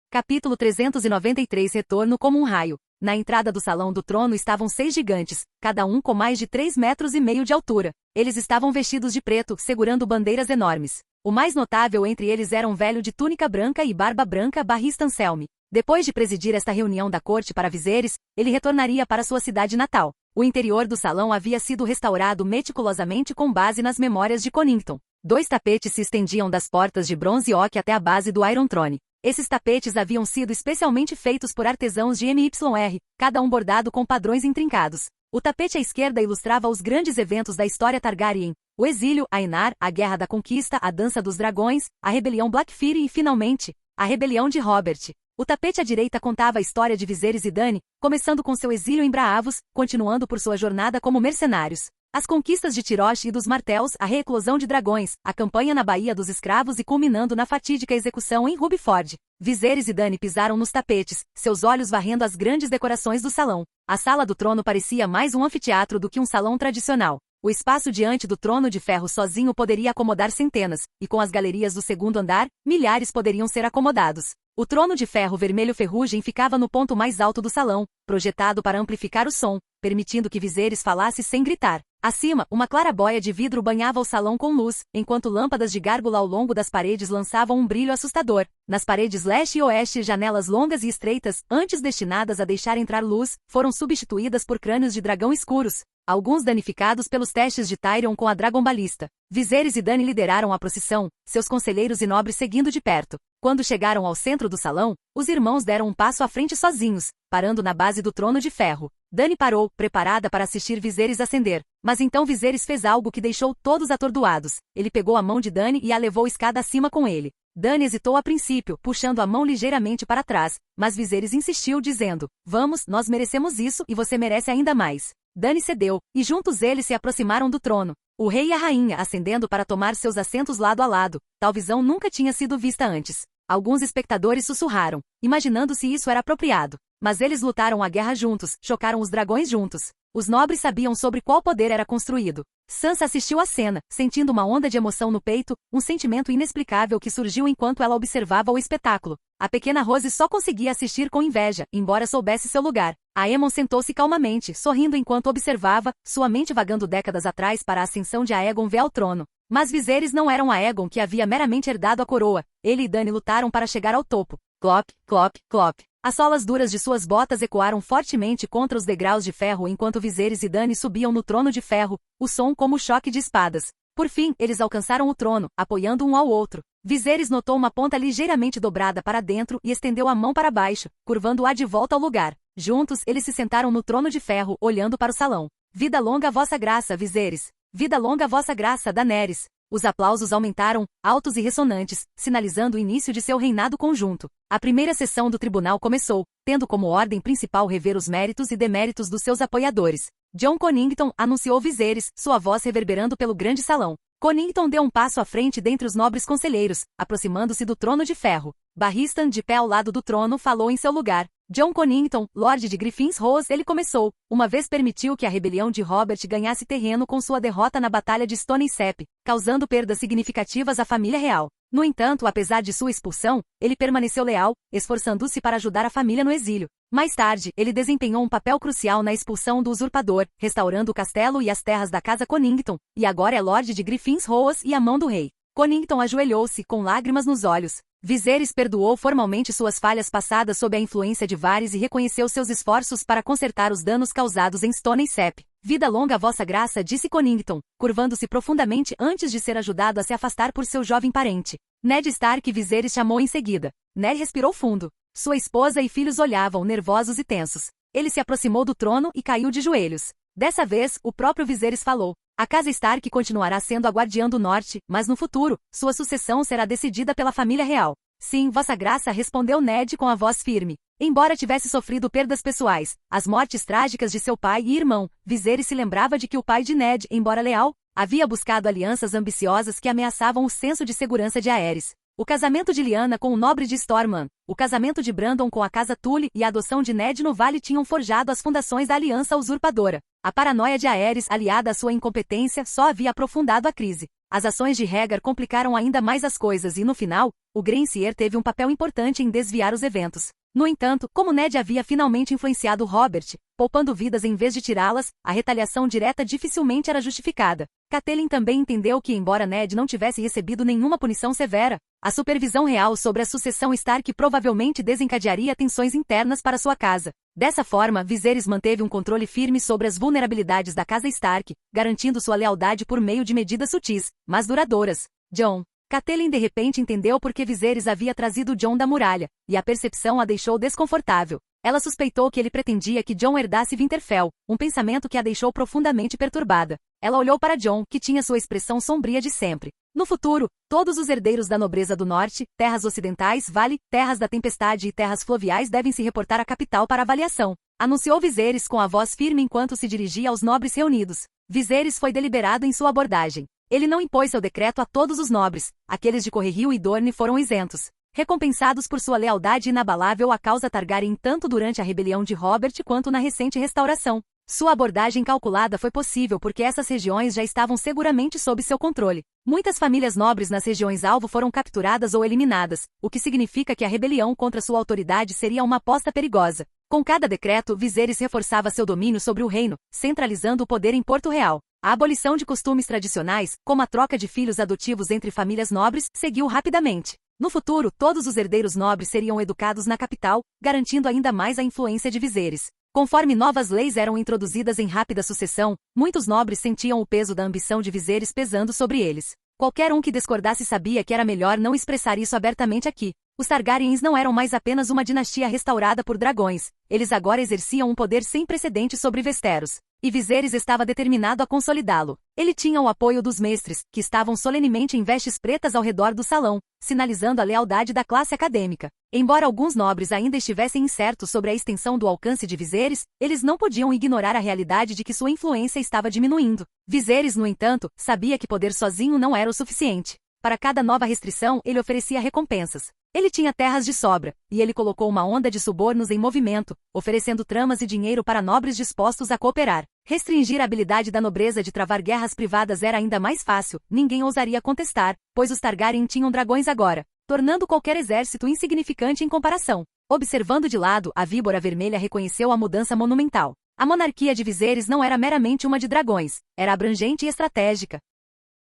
Capítulo 393 Retorno como um raio. Na entrada do salão do trono estavam 6 gigantes, cada um com mais de 3,5 metros de altura. Eles estavam vestidos de preto, segurando bandeiras enormes. O mais notável entre eles era um velho de túnica branca e barba branca, Barristan Selmy. Depois de presidir esta reunião da corte para Viserys, ele retornaria para sua cidade natal. O interior do salão havia sido restaurado meticulosamente com base nas memórias de Connington. 2 tapetes se estendiam das portas de bronze oak até a base do Iron Throne. Esses tapetes haviam sido especialmente feitos por artesãos de MYR, cada um bordado com padrões intrincados. O tapete à esquerda ilustrava os grandes eventos da história Targaryen: o exílio, Aenar, a Guerra da Conquista, a Dança dos Dragões, a Rebelião Blackfyre e, finalmente, a Rebelião de Robert. O tapete à direita contava a história de Viserys e Dany, começando com seu exílio em Braavos, continuando por sua jornada como mercenários. As conquistas de Tirosh e dos Martells, a reeclosão de dragões, a campanha na Baía dos Escravos e culminando na fatídica execução em Rubiford. Viserys e Dany pisaram nos tapetes, seus olhos varrendo as grandes decorações do salão. A sala do trono parecia mais um anfiteatro do que um salão tradicional. O espaço diante do trono de ferro sozinho poderia acomodar centenas, e com as galerias do segundo andar, milhares poderiam ser acomodados. O trono de ferro vermelho ferrugem ficava no ponto mais alto do salão, projetado para amplificar o som, permitindo que Viserys falasse sem gritar. Acima, uma clarabóia de vidro banhava o salão com luz, enquanto lâmpadas de gárgula ao longo das paredes lançavam um brilho assustador. Nas paredes leste e oeste, janelas longas e estreitas, antes destinadas a deixar entrar luz, foram substituídas por crânios de dragão escuros. alguns danificados pelos testes de Tyrion com a Dragon Ballista. Viserys e Dany lideraram a procissão, seus conselheiros e nobres seguindo de perto. Quando chegaram ao centro do salão, os irmãos deram um passo à frente sozinhos, parando na base do trono de ferro. Dany parou, preparada para assistir Viserys ascender. Mas então Viserys fez algo que deixou todos atordoados. Ele pegou a mão de Dany e a levou escada acima com ele. Dany hesitou a princípio, puxando a mão ligeiramente para trás, mas Viserys insistiu dizendo, vamos, nós merecemos isso e você merece ainda mais. Dany cedeu, e juntos eles se aproximaram do trono. O rei e a rainha ascendendo para tomar seus assentos lado a lado. Tal visão nunca tinha sido vista antes. Alguns espectadores sussurraram, imaginando se isso era apropriado. Mas eles lutaram a guerra juntos, chocaram os dragões juntos. Os nobres sabiam sobre qual poder era construído. Sansa assistiu à cena, sentindo uma onda de emoção no peito, um sentimento inexplicável que surgiu enquanto ela observava o espetáculo. A pequena Rose só conseguia assistir com inveja, embora soubesse seu lugar. A Aemon sentou-se calmamente, sorrindo enquanto observava, sua mente vagando décadas atrás para a ascensão de Aegon V ao trono. Mas Viserys não era um Aegon que havia meramente herdado a coroa. Ele e Dany lutaram para chegar ao topo. Clop, clop, clop. As solas duras de suas botas ecoaram fortemente contra os degraus de ferro enquanto Viserys e Dany subiam no trono de ferro, o som como o choque de espadas. Por fim, eles alcançaram o trono, apoiando um ao outro. Viserys notou uma ponta ligeiramente dobrada para dentro e estendeu a mão para baixo, curvando-a de volta ao lugar. Juntos, eles se sentaram no trono de ferro, olhando para o salão. Vida longa a vossa graça, Viserys. Vida longa a vossa graça, Daenerys. Os aplausos aumentaram, altos e ressonantes, sinalizando o início de seu reinado conjunto. A primeira sessão do tribunal começou, tendo como ordem principal rever os méritos e deméritos dos seus apoiadores. Jon Connington anunciou Viserys, sua voz reverberando pelo grande salão. Connington deu um passo à frente dentre os nobres conselheiros, aproximando-se do trono de ferro. Barristan, de pé ao lado do trono, falou em seu lugar. Jon Connington, Lorde de Griffins Rose, ele começou. Uma vez permitiu que a rebelião de Robert ganhasse terreno com sua derrota na Batalha de Stone Sep, causando perdas significativas à família real. No entanto, apesar de sua expulsão, ele permaneceu leal, esforçando-se para ajudar a família no exílio. Mais tarde, ele desempenhou um papel crucial na expulsão do usurpador, restaurando o castelo e as terras da casa Connington, e agora é Lorde de Griffins Rose e a mão do rei. Connington ajoelhou-se, com lágrimas nos olhos. Viserys perdoou formalmente suas falhas passadas sob a influência de Varys e reconheceu seus esforços para consertar os danos causados em Stone Sep. Vida longa a vossa graça, disse Connington, curvando-se profundamente antes de ser ajudado a se afastar por seu jovem parente. Ned Stark, Viserys chamou em seguida. Ned respirou fundo. Sua esposa e filhos olhavam, nervosos e tensos. Ele se aproximou do trono e caiu de joelhos. Dessa vez, o próprio Viserys falou. A casa Stark continuará sendo a guardiã do norte, mas no futuro, sua sucessão será decidida pela família real. Sim, vossa graça, respondeu Ned com a voz firme. Embora tivesse sofrido perdas pessoais, as mortes trágicas de seu pai e irmão, Viserys se lembrava de que o pai de Ned, embora leal, havia buscado alianças ambiciosas que ameaçavam o senso de segurança de Aerys. O casamento de Lyanna com o nobre de Stormont, o casamento de Brandon com a casa Tully e a adoção de Ned no Vale tinham forjado as fundações da aliança usurpadora. A paranoia de Aerys, aliada à sua incompetência, só havia aprofundado a crise. As ações de Rhaegar complicaram ainda mais as coisas e, no final, o Grenseer teve um papel importante em desviar os eventos. No entanto, como Ned havia finalmente influenciado Robert, poupando vidas em vez de tirá-las, a retaliação direta dificilmente era justificada. Catelyn também entendeu que, embora Ned não tivesse recebido nenhuma punição severa, a supervisão real sobre a sucessão Stark provavelmente desencadearia tensões internas para sua casa. Dessa forma, Viserys manteve um controle firme sobre as vulnerabilidades da casa Stark, garantindo sua lealdade por meio de medidas sutis, mas duradouras. Jon. Catelyn de repente entendeu por que Viserys havia trazido Jon da muralha, e a percepção a deixou desconfortável. Ela suspeitou que ele pretendia que Jon herdasse Winterfell, um pensamento que a deixou profundamente perturbada. Ela olhou para Jon, que tinha sua expressão sombria de sempre. No futuro, todos os herdeiros da nobreza do norte, terras ocidentais, vale, terras da tempestade e terras fluviais devem se reportar à capital para avaliação, anunciou Viserys com a voz firme enquanto se dirigia aos nobres reunidos. Viserys foi deliberado em sua abordagem. Ele não impôs seu decreto a todos os nobres, aqueles de Correrio e Dorne foram isentos, recompensados por sua lealdade inabalável à causa Targaryen tanto durante a rebelião de Robert quanto na recente restauração. Sua abordagem calculada foi possível porque essas regiões já estavam seguramente sob seu controle. Muitas famílias nobres nas regiões-alvo foram capturadas ou eliminadas, o que significa que a rebelião contra sua autoridade seria uma aposta perigosa. Com cada decreto, Viserys reforçava seu domínio sobre o reino, centralizando o poder em Porto Real. A abolição de costumes tradicionais, como a troca de filhos adotivos entre famílias nobres, seguiu rapidamente. No futuro, todos os herdeiros nobres seriam educados na capital, garantindo ainda mais a influência de Viserys. Conforme novas leis eram introduzidas em rápida sucessão, muitos nobres sentiam o peso da ambição de Viserys pesando sobre eles. Qualquer um que discordasse sabia que era melhor não expressar isso abertamente aqui. Os Targaryens não eram mais apenas uma dinastia restaurada por dragões, eles agora exerciam um poder sem precedentes sobre Westeros. E Viserys estava determinado a consolidá-lo. Ele tinha o apoio dos mestres, que estavam solenemente em vestes pretas ao redor do salão, sinalizando a lealdade da classe acadêmica. Embora alguns nobres ainda estivessem incertos sobre a extensão do alcance de Viserys, eles não podiam ignorar a realidade de que sua influência estava diminuindo. Viserys, no entanto, sabia que poder sozinho não era o suficiente. Para cada nova restrição, ele oferecia recompensas. Ele tinha terras de sobra, e ele colocou uma onda de subornos em movimento, oferecendo tramas e dinheiro para nobres dispostos a cooperar. Restringir a habilidade da nobreza de travar guerras privadas era ainda mais fácil, ninguém ousaria contestar, pois os Targaryen tinham dragões agora, tornando qualquer exército insignificante em comparação. Observando de lado, a Víbora Vermelha reconheceu a mudança monumental. A monarquia de Viserys não era meramente uma de dragões, era abrangente e estratégica,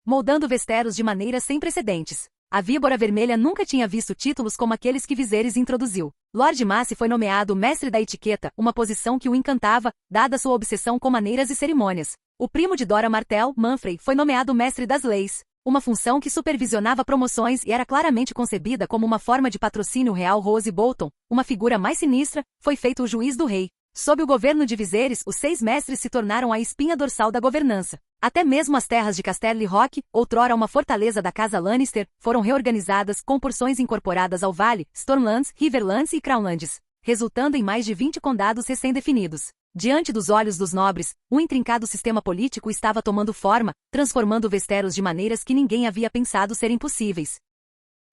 moldando Westeros de maneiras sem precedentes. A Víbora Vermelha nunca tinha visto títulos como aqueles que Viserys introduziu. Lord Mace foi nomeado mestre da etiqueta, uma posição que o encantava, dada sua obsessão com maneiras e cerimônias. O primo de Dora Martell, Manfrey, foi nomeado mestre das leis, uma função que supervisionava promoções e era claramente concebida como uma forma de patrocínio real. Rose Bolton, uma figura mais sinistra, foi feito o juiz do rei. Sob o governo de Viserys, os 6 mestres se tornaram a espinha dorsal da governança. Até mesmo as terras de Casterly Rock, outrora uma fortaleza da casa Lannister, foram reorganizadas com porções incorporadas ao vale, Stormlands, Riverlands e Crownlands, resultando em mais de 20 condados recém-definidos. Diante dos olhos dos nobres, um intrincado sistema político estava tomando forma, transformando Westeros de maneiras que ninguém havia pensado serem possíveis.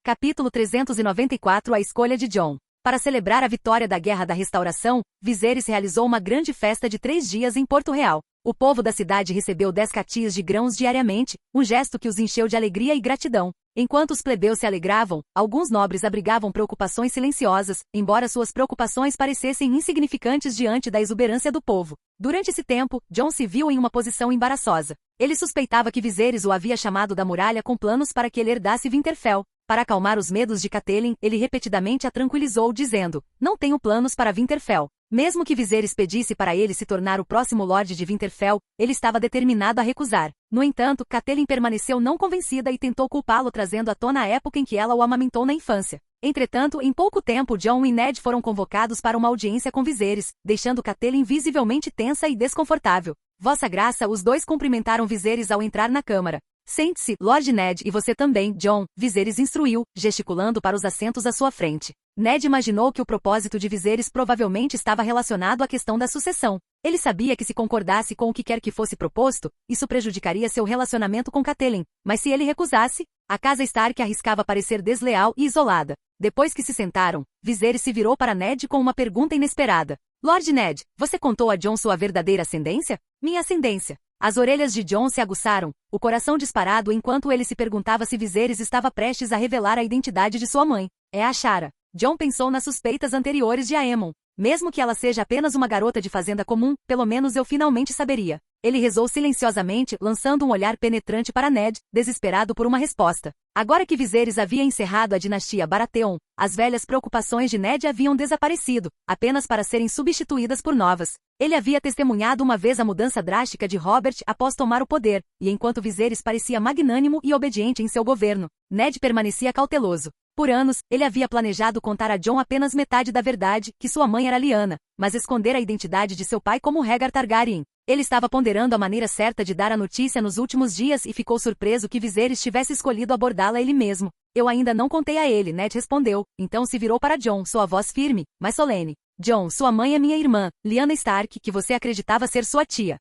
Capítulo 394 A escolha de Jon. Para celebrar a vitória da Guerra da Restauração, Viserys realizou uma grande festa de 3 dias em Porto Real. O povo da cidade recebeu 10 catias de grãos diariamente, um gesto que os encheu de alegria e gratidão. Enquanto os plebeus se alegravam, alguns nobres abrigavam preocupações silenciosas, embora suas preocupações parecessem insignificantes diante da exuberância do povo. Durante esse tempo, Jon se viu em uma posição embaraçosa. Ele suspeitava que Viserys o havia chamado da muralha com planos para que ele herdasse Winterfell. Para acalmar os medos de Catelyn, ele repetidamente a tranquilizou dizendo: "Não tenho planos para Winterfell." Mesmo que Viserys pedisse para ele se tornar o próximo Lorde de Winterfell, ele estava determinado a recusar. No entanto, Catelyn permaneceu não convencida e tentou culpá-lo trazendo à tona a época em que ela o amamentou na infância. Entretanto, em pouco tempo Jon e Ned foram convocados para uma audiência com Viserys, deixando Catelyn visivelmente tensa e desconfortável. "Vossa Graça", os dois cumprimentaram Viserys ao entrar na câmara. "Sente-se, Lord Ned, e você também, Jon", Viserys instruiu, gesticulando para os assentos à sua frente. Ned imaginou que o propósito de Viserys provavelmente estava relacionado à questão da sucessão. Ele sabia que se concordasse com o que quer que fosse proposto, isso prejudicaria seu relacionamento com Catelyn, mas se ele recusasse, a casa Stark arriscava parecer desleal e isolada. Depois que se sentaram, Viserys se virou para Ned com uma pergunta inesperada. "Lord Ned, você contou a Jon sua verdadeira ascendência?" "Minha ascendência." As orelhas de Jon se aguçaram, o coração disparado enquanto ele se perguntava se Viserys estava prestes a revelar a identidade de sua mãe. "É a Shara." Jon pensou nas suspeitas anteriores de Aemon. "Mesmo que ela seja apenas uma garota de fazenda comum, pelo menos eu finalmente saberia." Ele rezou silenciosamente, lançando um olhar penetrante para Ned, desesperado por uma resposta. Agora que Viserys havia encerrado a dinastia Baratheon, as velhas preocupações de Ned haviam desaparecido, apenas para serem substituídas por novas. Ele havia testemunhado uma vez a mudança drástica de Robert após tomar o poder, e enquanto Viserys parecia magnânimo e obediente em seu governo, Ned permanecia cauteloso. Por anos, ele havia planejado contar a Jon apenas metade da verdade, que sua mãe era Lyanna, mas esconder a identidade de seu pai como Rhaegar Targaryen. Ele estava ponderando a maneira certa de dar a notícia nos últimos dias e ficou surpreso que Viserys tivesse escolhido abordá-la ele mesmo. "Eu ainda não contei a ele", Ned respondeu, então se virou para Jon, sua voz firme, mas solene. "Jon, sua mãe é minha irmã, Lyanna Stark, que você acreditava ser sua tia."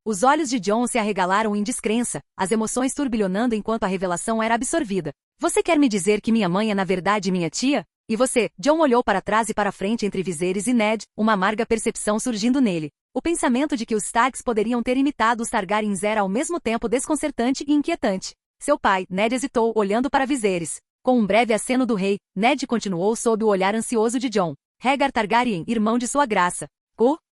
Os olhos de Jon se arregalaram em descrença, as emoções turbilhonando enquanto a revelação era absorvida. "Você quer me dizer que minha mãe é na verdade minha tia? E você?" Jon olhou para trás e para frente entre Viserys e Ned, uma amarga percepção surgindo nele. O pensamento de que os Starks poderiam ter imitado os Targaryens era ao mesmo tempo desconcertante e inquietante. "Seu pai", Ned hesitou, olhando para Viserys. Com um breve aceno do rei, Ned continuou sob o olhar ansioso de Jon. "Rhaegar Targaryen, irmão de sua graça."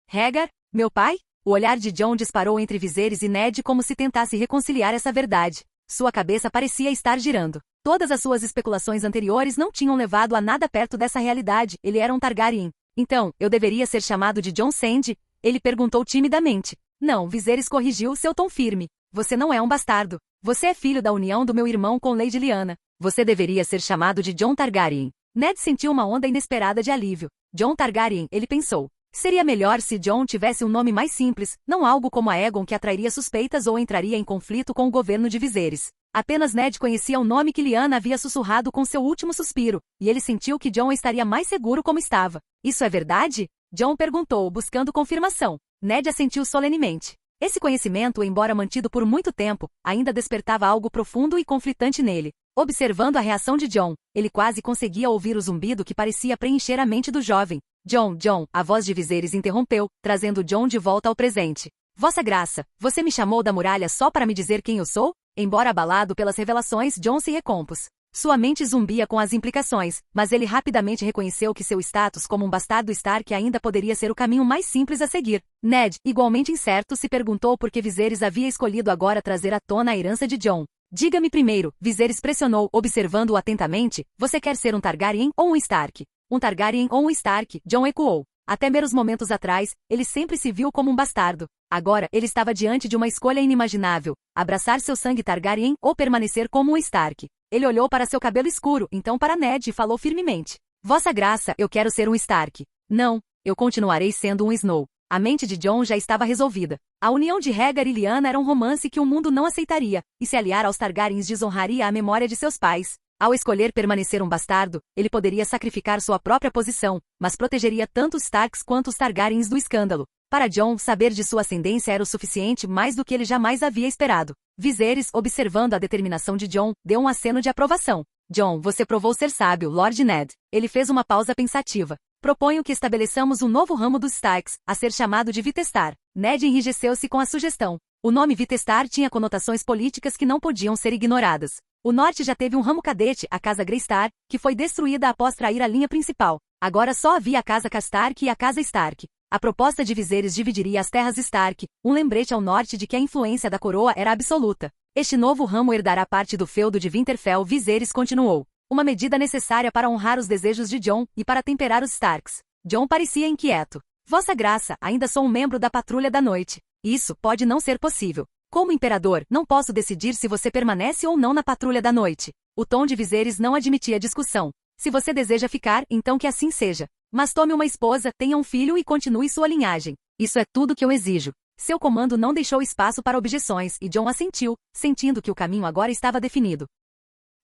Rhaegar? Meu pai?" O olhar de Jon disparou entre Viserys e Ned como se tentasse reconciliar essa verdade. Sua cabeça parecia estar girando. Todas as suas especulações anteriores não tinham levado a nada perto dessa realidade. Ele era um Targaryen. Então, eu deveria ser chamado de Jon Sand? Ele perguntou timidamente. Não, Viserys corrigiu seu tom firme. Você não é um bastardo. Você é filho da união do meu irmão com Lady Lyanna. Você deveria ser chamado de Jon Targaryen. Ned sentiu uma onda inesperada de alívio. Jon Targaryen, ele pensou. Seria melhor se Jon tivesse um nome mais simples, não algo como Aegon que atrairia suspeitas ou entraria em conflito com o governo de Viserys. Apenas Ned conhecia o nome que Lyanna havia sussurrado com seu último suspiro, e ele sentiu que Jon estaria mais seguro como estava. Isso é verdade? Jon perguntou, buscando confirmação. Ned assentiu solenemente. Esse conhecimento, embora mantido por muito tempo, ainda despertava algo profundo e conflitante nele. Observando a reação de Jon, ele quase conseguia ouvir o zumbido que parecia preencher a mente do jovem. Jon, a voz de Viserys interrompeu, trazendo Jon de volta ao presente. Vossa Graça, você me chamou da muralha só para me dizer quem eu sou? Embora abalado pelas revelações, Jon se recompôs. Sua mente zumbia com as implicações, mas ele rapidamente reconheceu que seu status como um bastardo Stark ainda poderia ser o caminho mais simples a seguir. Ned, igualmente incerto, se perguntou por que Viserys havia escolhido agora trazer à tona a herança de Jon. Diga-me primeiro, Viserys pressionou, observando-o atentamente, você quer ser um Targaryen ou um Stark? Um Targaryen ou um Stark, Jon ecoou. Até meros momentos atrás, ele sempre se viu como um bastardo. Agora, ele estava diante de uma escolha inimaginável, abraçar seu sangue Targaryen ou permanecer como um Stark. Ele olhou para seu cabelo escuro, então para Ned e falou firmemente. Vossa Graça, eu quero ser um Stark. Não, eu continuarei sendo um Snow. A mente de Jon já estava resolvida. A união de Rhaegar e Lyanna era um romance que o mundo não aceitaria, e se aliar aos Targaryens desonraria a memória de seus pais. Ao escolher permanecer um bastardo, ele poderia sacrificar sua própria posição, mas protegeria tanto os Starks quanto os Targaryens do escândalo. Para Jon, saber de sua ascendência era o suficiente, mais do que ele jamais havia esperado. Viserys, observando a determinação de Jon, deu um aceno de aprovação. Jon, você provou ser sábio, Lord Ned. Ele fez uma pausa pensativa. Proponho que estabeleçamos um novo ramo dos Starks, a ser chamado de Vitestar. Ned enrijeceu-se com a sugestão. O nome Vitestar tinha conotações políticas que não podiam ser ignoradas. O norte já teve um ramo cadete, a Casa Greystar, que foi destruída após trair a linha principal. Agora só havia a Casa Karstark e a Casa Stark. A proposta de Viserys dividiria as terras Stark, um lembrete ao norte de que a influência da coroa era absoluta. Este novo ramo herdará parte do feudo de Winterfell, Viserys continuou. Uma medida necessária para honrar os desejos de Jon e para temperar os Starks. Jon parecia inquieto. Vossa Graça, ainda sou um membro da Patrulha da Noite. Isso pode não ser possível. Como imperador, não posso decidir se você permanece ou não na Patrulha da Noite. O tom de Viserys não admitia discussão. Se você deseja ficar, então que assim seja. Mas tome uma esposa, tenha um filho e continue sua linhagem. Isso é tudo que eu exijo. Seu comando não deixou espaço para objeções e Jon assentiu, sentindo que o caminho agora estava definido.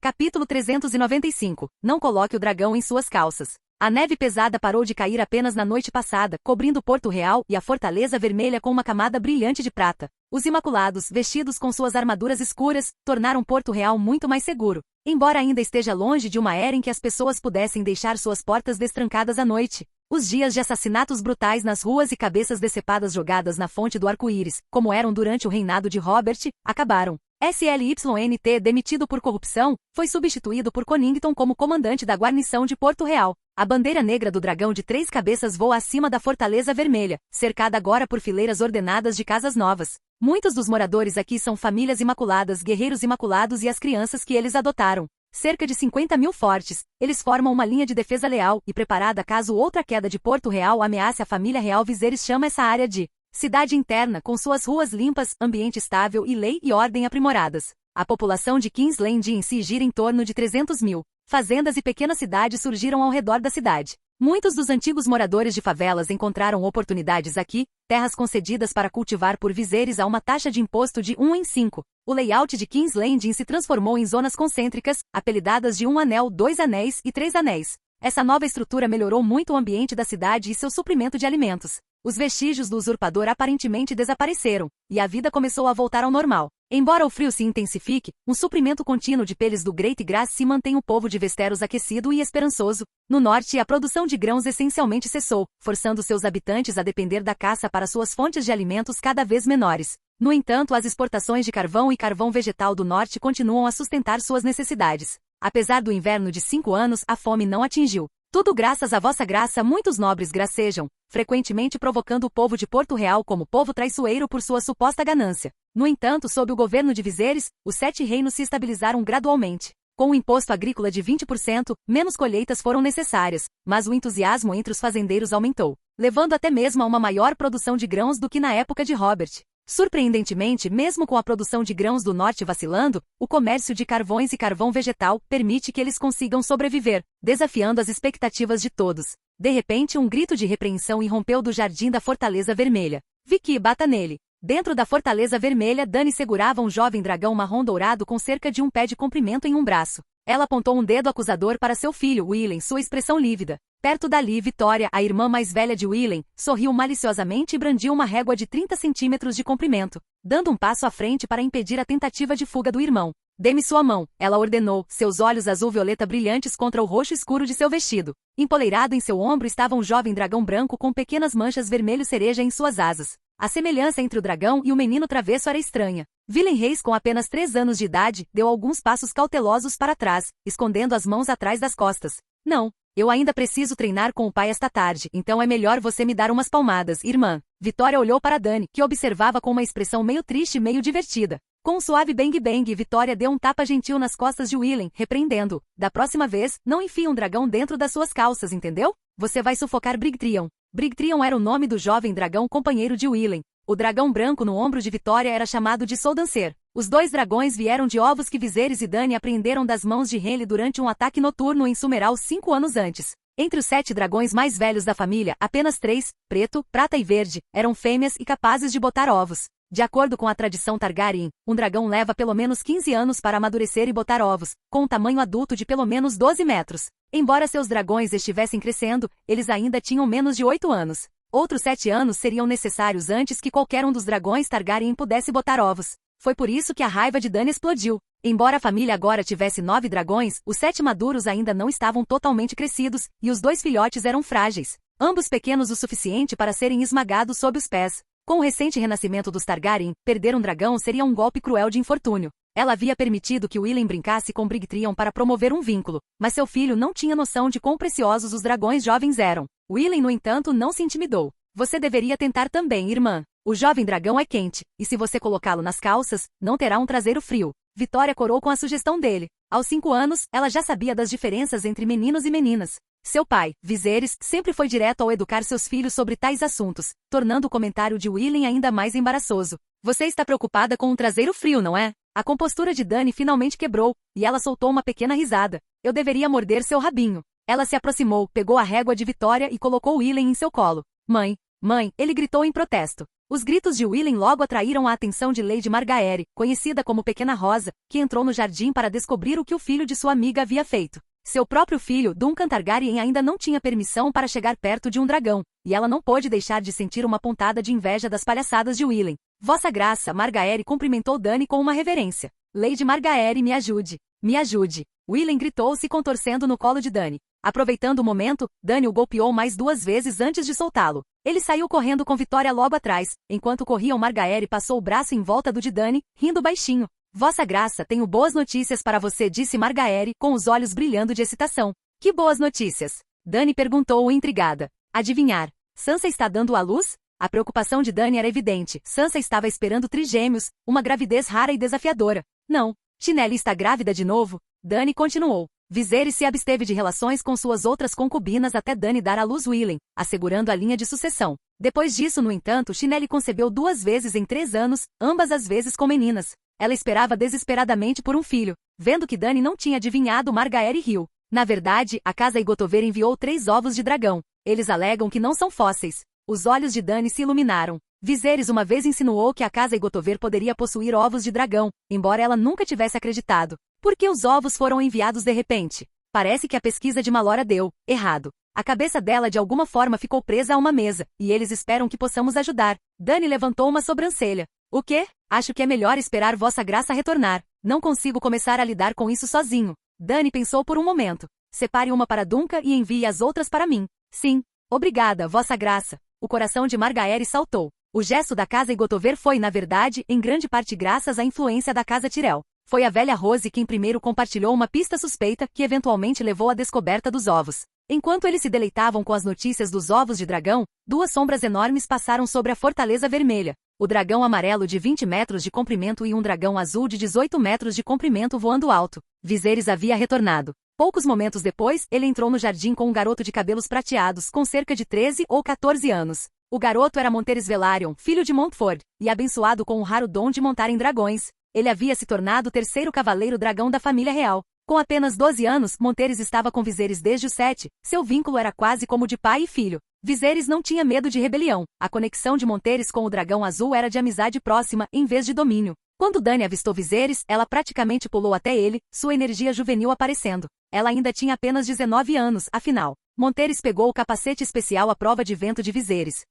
Capítulo 395. Não coloque o dragão em suas calças. A neve pesada parou de cair apenas na noite passada, cobrindo Porto Real e a Fortaleza Vermelha com uma camada brilhante de prata. Os Imaculados, vestidos com suas armaduras escuras, tornaram Porto Real muito mais seguro. Embora ainda esteja longe de uma era em que as pessoas pudessem deixar suas portas destrancadas à noite. Os dias de assassinatos brutais nas ruas e cabeças decepadas jogadas na fonte do arco-íris, como eram durante o reinado de Robert, acabaram. SLYNT, demitido por corrupção, foi substituído por Connington como comandante da guarnição de Porto Real. A bandeira negra do dragão de 3 cabeças voa acima da Fortaleza Vermelha, cercada agora por fileiras ordenadas de casas novas. Muitos dos moradores aqui são famílias imaculadas, guerreiros imaculados e as crianças que eles adotaram. Cerca de 50.000 fortes, eles formam uma linha de defesa leal e preparada caso outra queda de Porto Real ameace a família real. Viserys chama essa área de cidade interna, com suas ruas limpas, ambiente estável e lei e ordem aprimoradas. A população de King's Landing em si gira em torno de 300.000. Fazendas e pequenas cidades surgiram ao redor da cidade. Muitos dos antigos moradores de favelas encontraram oportunidades aqui, terras concedidas para cultivar por Viserys a uma taxa de imposto de 1 em 5. O layout de King's Landing se transformou em zonas concêntricas, apelidadas de 1 anel, 2 anéis e 3 anéis. Essa nova estrutura melhorou muito o ambiente da cidade e seu suprimento de alimentos. Os vestígios do usurpador aparentemente desapareceram, e a vida começou a voltar ao normal. Embora o frio se intensifique, um suprimento contínuo de peles do Great Grass se mantém o povo de Westeros aquecido e esperançoso. No norte, a produção de grãos essencialmente cessou, forçando seus habitantes a depender da caça para suas fontes de alimentos cada vez menores. No entanto, as exportações de carvão e carvão vegetal do norte continuam a sustentar suas necessidades. Apesar do inverno de 5 anos, a fome não atingiu. Tudo graças à vossa graça. Muitos nobres gracejam, frequentemente provocando o povo de Porto Real como povo traiçoeiro por sua suposta ganância. No entanto, sob o governo de Viserys, os 7 reinos se estabilizaram gradualmente. Com o imposto agrícola de 20%, menos colheitas foram necessárias, mas o entusiasmo entre os fazendeiros aumentou, levando até mesmo a uma maior produção de grãos do que na época de Robert. Surpreendentemente, mesmo com a produção de grãos do norte vacilando, o comércio de carvões e carvão vegetal permite que eles consigam sobreviver, desafiando as expectativas de todos. De repente, um grito de repreensão irrompeu do jardim da Fortaleza Vermelha. Vicky, bata nele. Dentro da Fortaleza Vermelha, Dani segurava um jovem dragão marrom dourado com cerca de um pé de comprimento em um braço. Ela apontou um dedo acusador para seu filho, Willen, sua expressão lívida. Perto dali, Vitória, a irmã mais velha de Willen, sorriu maliciosamente e brandiu uma régua de 30 centímetros de comprimento, dando um passo à frente para impedir a tentativa de fuga do irmão. Dê-me sua mão, ela ordenou, seus olhos azul-violeta brilhantes contra o roxo escuro de seu vestido. Empoleirado em seu ombro estava um jovem dragão branco com pequenas manchas vermelho-cereja em suas asas. A semelhança entre o dragão e o menino travesso era estranha. Willen Reis, com apenas 3 anos de idade, deu alguns passos cautelosos para trás, escondendo as mãos atrás das costas. Não, eu ainda preciso treinar com o pai esta tarde, então é melhor você me dar umas palmadas, irmã. Vitória olhou para Dani, que observava com uma expressão meio triste e meio divertida. Com um suave bang-bang, Vitória deu um tapa gentil nas costas de Willen, repreendendo. Da próxima vez, não enfie um dragão dentro das suas calças, entendeu? Você vai sufocar Brigtrion. Brigtrion era o nome do jovem dragão companheiro de Willen. O dragão branco no ombro de Vitória era chamado de Soldancer. Os 2 dragões vieram de ovos que Viserys e Dany apreenderam das mãos de Renly durante um ataque noturno em Summeral 5 anos antes. Entre os 7 dragões mais velhos da família, apenas 3, preto, prata e verde, eram fêmeas e capazes de botar ovos. De acordo com a tradição Targaryen, um dragão leva pelo menos 15 anos para amadurecer e botar ovos, com um tamanho adulto de pelo menos 12 metros. Embora seus dragões estivessem crescendo, eles ainda tinham menos de 8 anos. Outros 7 anos seriam necessários antes que qualquer um dos dragões Targaryen pudesse botar ovos. Foi por isso que a raiva de Dany explodiu. Embora a família agora tivesse 9 dragões, os 7 maduros ainda não estavam totalmente crescidos, e os 2 filhotes eram frágeis, ambos pequenos o suficiente para serem esmagados sob os pés. Com o recente renascimento dos Targaryen, perder um dragão seria um golpe cruel de infortúnio. Ela havia permitido que Willen brincasse com Brigtrion para promover um vínculo, mas seu filho não tinha noção de quão preciosos os dragões jovens eram. Willen, no entanto, não se intimidou. Você deveria tentar também, irmã. O jovem dragão é quente, e se você colocá-lo nas calças, não terá um traseiro frio. Vitória corou com a sugestão dele. Aos 5 anos, ela já sabia das diferenças entre meninos e meninas. Seu pai, Viserys, sempre foi direto ao educar seus filhos sobre tais assuntos, tornando o comentário de Willen ainda mais embaraçoso. Você está preocupada com um traseiro frio, não é? A compostura de Dany finalmente quebrou, e ela soltou uma pequena risada. Eu deveria morder seu rabinho. Ela se aproximou, pegou a régua de Vitória e colocou Willen em seu colo. Mãe, mãe, ele gritou em protesto. Os gritos de Willen logo atraíram a atenção de Lady Margaery, conhecida como Pequena Rosa, que entrou no jardim para descobrir o que o filho de sua amiga havia feito. Seu próprio filho, Duncan Targaryen, ainda não tinha permissão para chegar perto de um dragão, e ela não pôde deixar de sentir uma pontada de inveja das palhaçadas de Willen. Vossa Graça, Margaery cumprimentou Dany com uma reverência. Lady Margaery, me ajude. Me ajude. Willen gritou se contorcendo no colo de Dany. Aproveitando o momento, Dany o golpeou mais 2 vezes antes de soltá-lo. Ele saiu correndo com Vitória logo atrás. Enquanto corriam, Margaery passou o braço em volta do de Dany, rindo baixinho. Vossa Graça, tenho boas notícias para você, disse Margaery, com os olhos brilhando de excitação. Que boas notícias? Dany perguntou intrigada. Adivinhar. Sansa está dando à luz? A preocupação de Dany era evidente. Sansa estava esperando trigêmeos, uma gravidez rara e desafiadora. Não. Chinelle está grávida de novo? Dany continuou. Viserys se absteve de relações com suas outras concubinas até Dany dar à luz Willen, assegurando a linha de sucessão. Depois disso, no entanto, Chinelle concebeu 2 vezes em 3 anos, ambas as vezes com meninas. Ela esperava desesperadamente por um filho. Vendo que Dany não tinha adivinhado, Margaery riu. Na verdade, a casa Igotover enviou 3 ovos de dragão. Eles alegam que não são fósseis. Os olhos de Dany se iluminaram. Viserys uma vez insinuou que a casa Igotover poderia possuir ovos de dragão, embora ela nunca tivesse acreditado. Por que os ovos foram enviados de repente? Parece que a pesquisa de Malora deu errado. A cabeça dela de alguma forma ficou presa a uma mesa, e eles esperam que possamos ajudar. Dany levantou uma sobrancelha. O quê? Acho que é melhor esperar Vossa Graça retornar. Não consigo começar a lidar com isso sozinho. Dany pensou por um momento. Separe uma para Duncan e envie as outras para mim. Sim. Obrigada, Vossa Graça. O coração de Margaery saltou. O gesto da casa Igotover foi, na verdade, em grande parte graças à influência da casa Tyrell. Foi a velha Rose quem primeiro compartilhou uma pista suspeita que eventualmente levou à descoberta dos ovos. Enquanto eles se deleitavam com as notícias dos ovos de dragão, duas sombras enormes passaram sobre a Fortaleza Vermelha. O dragão amarelo de 20 metros de comprimento e um dragão azul de 18 metros de comprimento voando alto. Viserys havia retornado. Poucos momentos depois, ele entrou no jardim com um garoto de cabelos prateados, com cerca de 13 ou 14 anos. O garoto era Monterys Velaryon, filho de Montford, e abençoado com o raro dom de montar em dragões. Ele havia se tornado o terceiro cavaleiro dragão da família real. Com apenas 12 anos, Monterys estava com Viserys desde os 7. Seu vínculo era quase como de pai e filho. Viserys não tinha medo de rebelião. A conexão de Monterys com o dragão azul era de amizade próxima, em vez de domínio. Quando Dany avistou Viserys, ela praticamente pulou até ele, sua energia juvenil aparecendo. Ela ainda tinha apenas 19 anos, afinal. Monterys pegou o capacete especial à prova de vento de Viserys.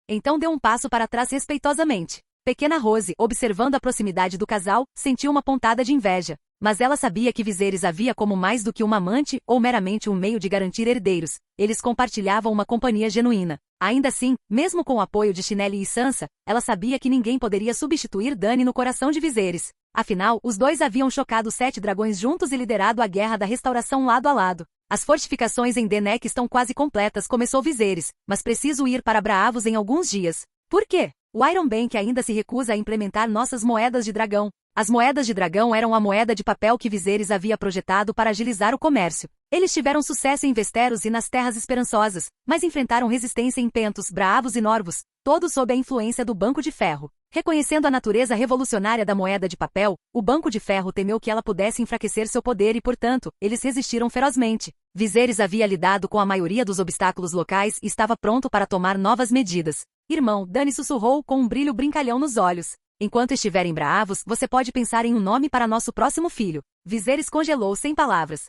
Então deu um passo para trás respeitosamente. Pequena Rose, observando a proximidade do casal, sentiu uma pontada de inveja. Mas ela sabia que Viserys havia como mais do que uma amante ou meramente um meio de garantir herdeiros. Eles compartilhavam uma companhia genuína. Ainda assim, mesmo com o apoio de Chinelle e Sansa, ela sabia que ninguém poderia substituir Dany no coração de Viserys. Afinal, os dois haviam chocado 7 dragões juntos e liderado a Guerra da Restauração lado a lado. As fortificações em Deneq estão quase completas, começou Viserys, mas preciso ir para Braavos em alguns dias. Por quê? O Iron Bank ainda se recusa a implementar nossas moedas de dragão. As moedas de dragão eram a moeda de papel que Viserys havia projetado para agilizar o comércio. Eles tiveram sucesso em Westeros e nas Terras Esperançosas, mas enfrentaram resistência em Pentos, Braavos e Norvos, todos sob a influência do Banco de Ferro. Reconhecendo a natureza revolucionária da moeda de papel, o Banco de Ferro temeu que ela pudesse enfraquecer seu poder e, portanto, eles resistiram ferozmente. Viserys havia lidado com a maioria dos obstáculos locais e estava pronto para tomar novas medidas. Irmão, Dany sussurrou com um brilho brincalhão nos olhos. Enquanto estiver em Braavos, você pode pensar em um nome para nosso próximo filho. Viserys congelou sem palavras.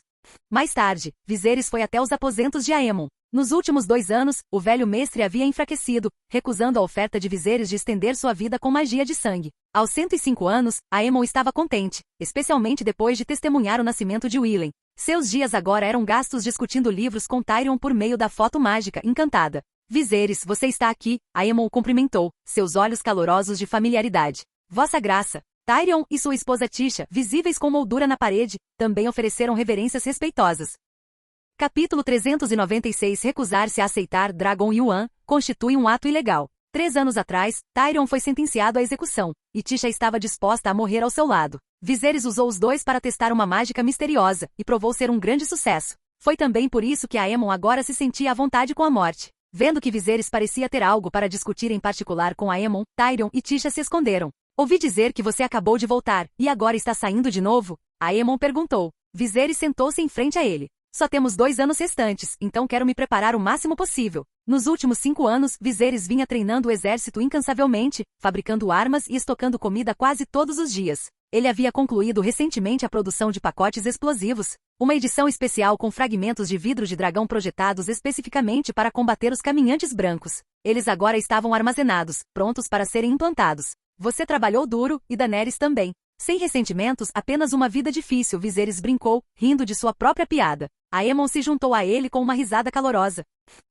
Mais tarde, Viserys foi até os aposentos de Aemon. Nos últimos 2 anos, o velho mestre havia enfraquecido, recusando a oferta de Viserys de estender sua vida com magia de sangue. Aos 105 anos, Aemon estava contente, especialmente depois de testemunhar o nascimento de Willen. Seus dias agora eram gastos discutindo livros com Tyrion por meio da foto mágica encantada. Viserys, você está aqui, Aemon o cumprimentou, seus olhos calorosos de familiaridade. Vossa Graça. Tyrion e sua esposa Tisha, visíveis com moldura na parede, também ofereceram reverências respeitosas. Capítulo 396 Recusar-se a aceitar Dragon Yuan constitui um ato ilegal. 3 anos atrás, Tyrion foi sentenciado à execução, e Tisha estava disposta a morrer ao seu lado. Viserys usou os dois para testar uma mágica misteriosa, e provou ser um grande sucesso. Foi também por isso que Aemon agora se sentia à vontade com a morte. Vendo que Viserys parecia ter algo para discutir em particular com Aemon, Tyrion e Tisha se esconderam. Ouvi dizer que você acabou de voltar, e agora está saindo de novo? Aemon perguntou. Viserys sentou-se em frente a ele. Só temos 2 anos restantes, então quero me preparar o máximo possível. Nos últimos 5 anos, Viserys vinha treinando o exército incansavelmente, fabricando armas e estocando comida quase todos os dias. Ele havia concluído recentemente a produção de pacotes explosivos, uma edição especial com fragmentos de vidro de dragão projetados especificamente para combater os caminhantes brancos. Eles agora estavam armazenados, prontos para serem implantados. Você trabalhou duro, e Daenerys também. Sem ressentimentos, apenas uma vida difícil, Viserys brincou, rindo de sua própria piada. Aemon se juntou a ele com uma risada calorosa.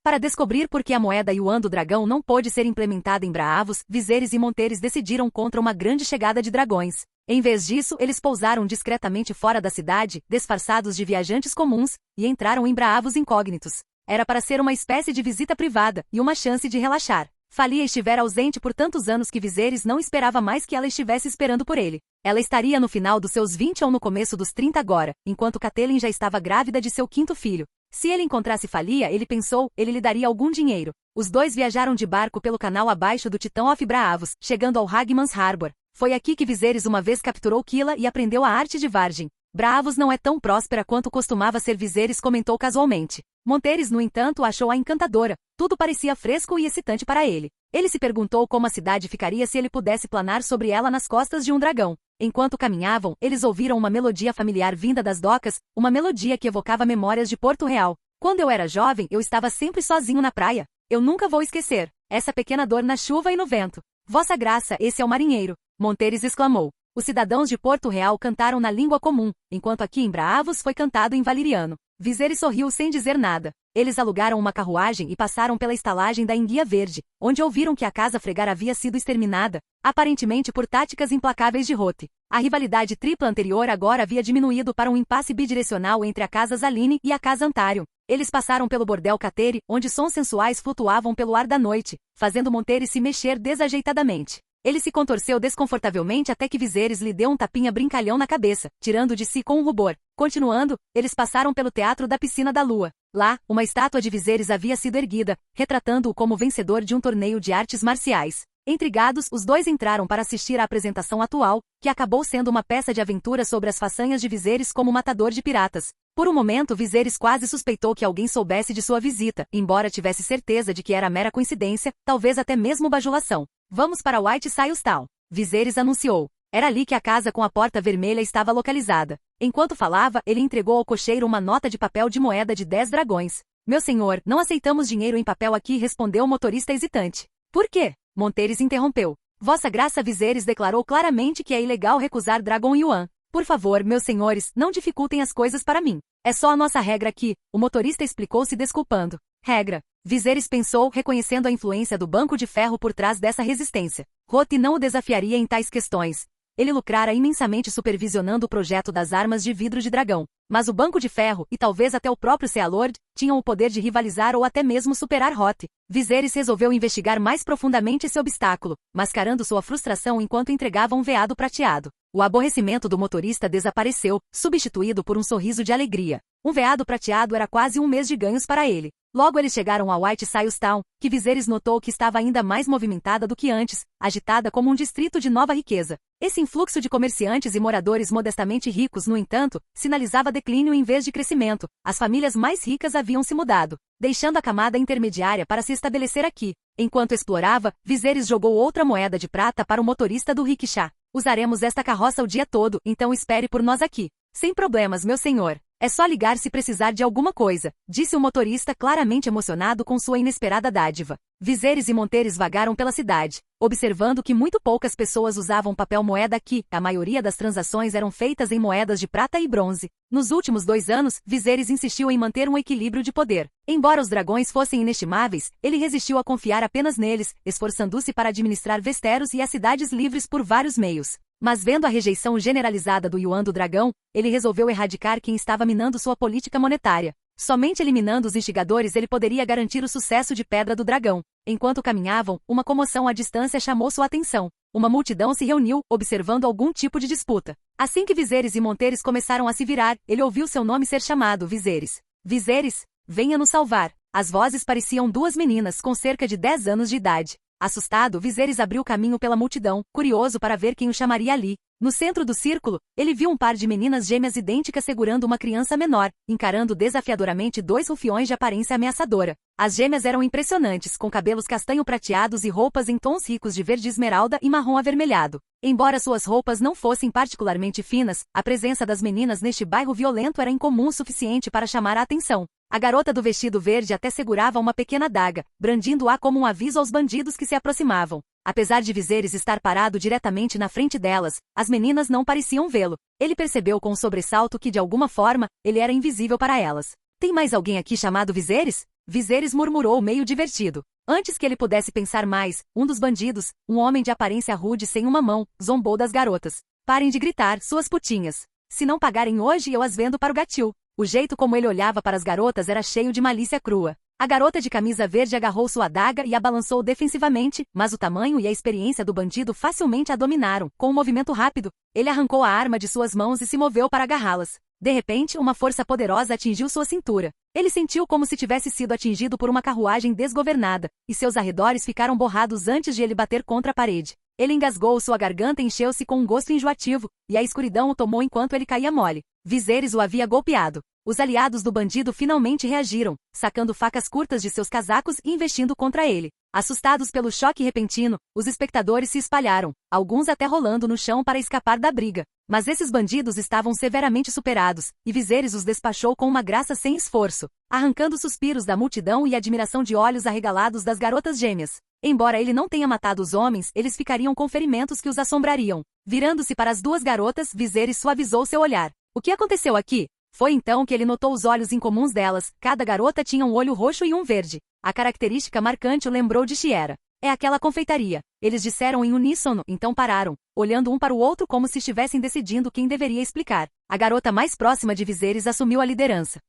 Para descobrir por que a moeda Yuan do dragão não pôde ser implementada em Braavos, Viserys e Monterys decidiram contra uma grande chegada de dragões. Em vez disso, eles pousaram discretamente fora da cidade, disfarçados de viajantes comuns, e entraram em Braavos incógnitos. Era para ser uma espécie de visita privada, e uma chance de relaxar. Falia estivera ausente por tantos anos que Viserys não esperava mais que ela estivesse esperando por ele. Ela estaria no final dos seus 20 ou no começo dos 30 agora, enquanto Catelyn já estava grávida de seu 5º filho. Se ele encontrasse Falia, ele pensou, ele lhe daria algum dinheiro. Os dois viajaram de barco pelo canal abaixo do Titã of Braavos, chegando ao Hagman's Harbor. Foi aqui que Viserys uma vez capturou Kila e aprendeu a arte de Vargem. Braavos não é tão próspera quanto costumava ser, Viserys comentou casualmente. Monterys, no entanto, achou-a encantadora. Tudo parecia fresco e excitante para ele. Ele se perguntou como a cidade ficaria se ele pudesse planar sobre ela nas costas de um dragão. Enquanto caminhavam, eles ouviram uma melodia familiar vinda das docas, uma melodia que evocava memórias de Porto Real. Quando eu era jovem, eu estava sempre sozinho na praia. Eu nunca vou esquecer essa pequena dor na chuva e no vento. Vossa Graça, esse é o marinheiro, Monterys exclamou. Os cidadãos de Porto Real cantaram na língua comum, enquanto aqui em Braavos foi cantado em valiriano. Viserys sorriu sem dizer nada. Eles alugaram uma carruagem e passaram pela estalagem da Enguia Verde, onde ouviram que a casa fregar havia sido exterminada, aparentemente por táticas implacáveis de Roth. A rivalidade tripla anterior agora havia diminuído para um impasse bidirecional entre a casa Zaline e a casa Antarion. Eles passaram pelo bordel Cateri, onde sons sensuais flutuavam pelo ar da noite, fazendo Monteris se mexer desajeitadamente. Ele se contorceu desconfortavelmente até que Viserys lhe deu um tapinha brincalhão na cabeça, tirando de si com um rubor. Continuando, eles passaram pelo teatro da Piscina da Lua. Lá, uma estátua de Viserys havia sido erguida, retratando-o como vencedor de um torneio de artes marciais. Intrigados, os dois entraram para assistir à apresentação atual, que acabou sendo uma peça de aventura sobre as façanhas de Viserys como matador de piratas. Por um momento, Viserys quase suspeitou que alguém soubesse de sua visita, embora tivesse certeza de que era mera coincidência, talvez até mesmo bajulação. Vamos para White Sails Town, Viserys anunciou. Era ali que a casa com a porta vermelha estava localizada. Enquanto falava, ele entregou ao cocheiro uma nota de papel de moeda de 10 dragões. Meu senhor, não aceitamos dinheiro em papel aqui, respondeu o motorista hesitante. Por quê? Monteris interrompeu. Vossa Graça Viserys declarou claramente que é ilegal recusar Dragon Yuan. Por favor, meus senhores, não dificultem as coisas para mim. É só a nossa regra aqui, o motorista explicou se desculpando. Regra. Viserys pensou, reconhecendo a influência do Banco de Ferro por trás dessa resistência. Roth não o desafiaria em tais questões. Ele lucrara imensamente supervisionando o projeto das armas de vidro de dragão. Mas o Banco de Ferro, e talvez até o próprio Sea Lord, tinham o poder de rivalizar ou até mesmo superar Roth. Viserys resolveu investigar mais profundamente esse obstáculo, mascarando sua frustração enquanto entregava um veado prateado. O aborrecimento do motorista desapareceu, substituído por um sorriso de alegria. Um veado prateado era quase um mês de ganhos para ele. Logo eles chegaram a White Sails Town, que Viserys notou que estava ainda mais movimentada do que antes, agitada como um distrito de nova riqueza. Esse influxo de comerciantes e moradores modestamente ricos, no entanto, sinalizava declínio em vez de crescimento. As famílias mais ricas haviam se mudado, deixando a camada intermediária para se estabelecer aqui. Enquanto explorava, Viserys jogou outra moeda de prata para o motorista do rickshaw. Usaremos esta carroça o dia todo, então espere por nós aqui. Sem problemas, meu senhor. É só ligar se precisar de alguma coisa, disse o motorista claramente emocionado com sua inesperada dádiva. Viserys e Monteris vagaram pela cidade, observando que muito poucas pessoas usavam papel moeda aqui, a maioria das transações eram feitas em moedas de prata e bronze. Nos últimos 2 anos, Viserys insistiu em manter um equilíbrio de poder. Embora os dragões fossem inestimáveis, ele resistiu a confiar apenas neles, esforçando-se para administrar Westeros e as cidades livres por vários meios. Mas vendo a rejeição generalizada do Yuan do Dragão, ele resolveu erradicar quem estava minando sua política monetária. Somente eliminando os instigadores ele poderia garantir o sucesso de Pedra do Dragão. Enquanto caminhavam, uma comoção à distância chamou sua atenção. Uma multidão se reuniu, observando algum tipo de disputa. Assim que Viserys e Monteris começaram a se virar, ele ouviu seu nome ser chamado Viserys. Viserys, venha nos salvar. As vozes pareciam 2 meninas com cerca de 10 anos de idade. Assustado, Viserys abriu caminho pela multidão, curioso para ver quem o chamaria ali. No centro do círculo, ele viu um par de meninas gêmeas idênticas segurando uma criança menor, encarando desafiadoramente 2 rufiões de aparência ameaçadora. As gêmeas eram impressionantes, com cabelos castanho-prateados e roupas em tons ricos de verde esmeralda e marrom avermelhado. Embora suas roupas não fossem particularmente finas, a presença das meninas neste bairro violento era incomum o suficiente para chamar a atenção. A garota do vestido verde até segurava uma pequena adaga, brandindo-a como um aviso aos bandidos que se aproximavam. Apesar de Viserys estar parado diretamente na frente delas, as meninas não pareciam vê-lo. Ele percebeu com sobressalto que, de alguma forma, ele era invisível para elas. Tem mais alguém aqui chamado Viserys? Viserys murmurou meio divertido. Antes que ele pudesse pensar mais, um dos bandidos, um homem de aparência rude sem uma mão, zombou das garotas. Parem de gritar, suas putinhas. Se não pagarem hoje, eu as vendo para o gatil. O jeito como ele olhava para as garotas era cheio de malícia crua. A garota de camisa verde agarrou sua adaga e a balançou defensivamente, mas o tamanho e a experiência do bandido facilmente a dominaram. Com um movimento rápido, ele arrancou a arma de suas mãos e se moveu para agarrá-las. De repente, uma força poderosa atingiu sua cintura. Ele sentiu como se tivesse sido atingido por uma carruagem desgovernada, e seus arredores ficaram borrados antes de ele bater contra a parede. Ele engasgou, sua garganta encheu-se com um gosto enjoativo, e a escuridão o tomou enquanto ele caía mole. Viserys o havia golpeado. Os aliados do bandido finalmente reagiram, sacando facas curtas de seus casacos e investindo contra ele. Assustados pelo choque repentino, os espectadores se espalharam, alguns até rolando no chão para escapar da briga. Mas esses bandidos estavam severamente superados, e Viserys os despachou com uma graça sem esforço, arrancando suspiros da multidão e admiração de olhos arregalados das garotas gêmeas. Embora ele não tenha matado os homens, eles ficariam com ferimentos que os assombrariam. Virando-se para as 2 garotas, Viserys suavizou seu olhar. O que aconteceu aqui? Foi então que ele notou os olhos incomuns delas, cada garota tinha um olho roxo e um verde. A característica marcante o lembrou de Shiera. É aquela confeitaria. Eles disseram em uníssono, então pararam, olhando um para o outro como se estivessem decidindo quem deveria explicar. A garota mais próxima de Viserys assumiu a liderança.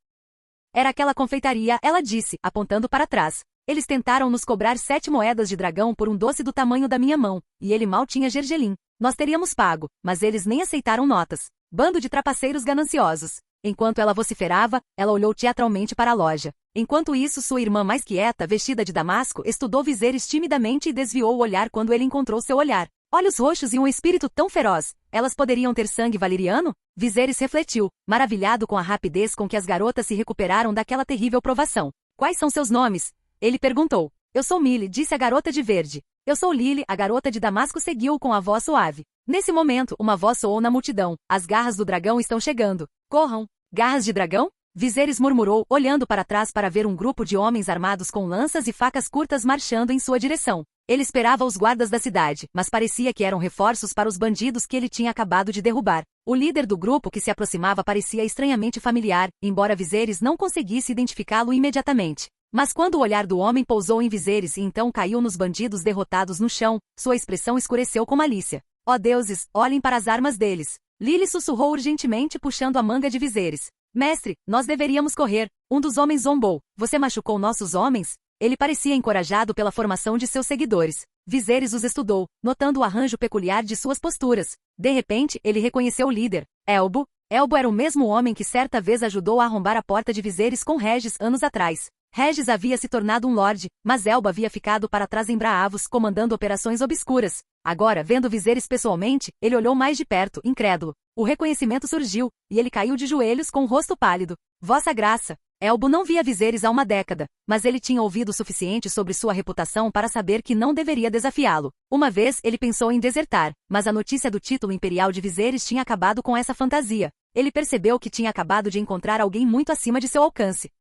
Era aquela confeitaria, ela disse, apontando para trás. Eles tentaram nos cobrar 7 moedas de dragão por um doce do tamanho da minha mão, e ele mal tinha gergelim. Nós teríamos pago, mas eles nem aceitaram notas. Bando de trapaceiros gananciosos. Enquanto ela vociferava, ela olhou teatralmente para a loja. Enquanto isso, sua irmã mais quieta, vestida de damasco, estudou Viserys timidamente e desviou o olhar quando ele encontrou seu olhar. Olhos roxos e um espírito tão feroz. Elas poderiam ter sangue valeriano? Viserys refletiu, maravilhado com a rapidez com que as garotas se recuperaram daquela terrível provação. Quais são seus nomes? Ele perguntou. Eu sou Millie, disse a garota de verde. Eu sou Lily, a garota de damasco seguiu com a voz suave. Nesse momento, uma voz soou na multidão. As garras do dragão estão chegando. Corram! Garras de dragão? Viserys murmurou, olhando para trás para ver um grupo de homens armados com lanças e facas curtas marchando em sua direção. Ele esperava os guardas da cidade, mas parecia que eram reforços para os bandidos que ele tinha acabado de derrubar. O líder do grupo que se aproximava parecia estranhamente familiar, embora Viserys não conseguisse identificá-lo imediatamente. Mas quando o olhar do homem pousou em Viserys e então caiu nos bandidos derrotados no chão, sua expressão escureceu com malícia. Ó deuses, olhem para as armas deles. Lily sussurrou urgentemente puxando a manga de Viserys. Mestre, nós deveríamos correr. Um dos homens zombou. Você machucou nossos homens? Ele parecia encorajado pela formação de seus seguidores. Viserys os estudou, notando o arranjo peculiar de suas posturas. De repente, ele reconheceu o líder, Elbo. Elbo era o mesmo homem que certa vez ajudou a arrombar a porta de Viserys com Regis anos atrás. Regis havia se tornado um lorde, mas Elba havia ficado para trás em Braavos comandando operações obscuras. Agora, vendo Viserys pessoalmente, ele olhou mais de perto, incrédulo. O reconhecimento surgiu, e ele caiu de joelhos com o rosto pálido. Vossa Graça! Elbo não via Viserys há uma década, mas ele tinha ouvido o suficiente sobre sua reputação para saber que não deveria desafiá-lo. Uma vez, ele pensou em desertar, mas a notícia do título imperial de Viserys tinha acabado com essa fantasia. Ele percebeu que tinha acabado de encontrar alguém muito acima de seu alcance.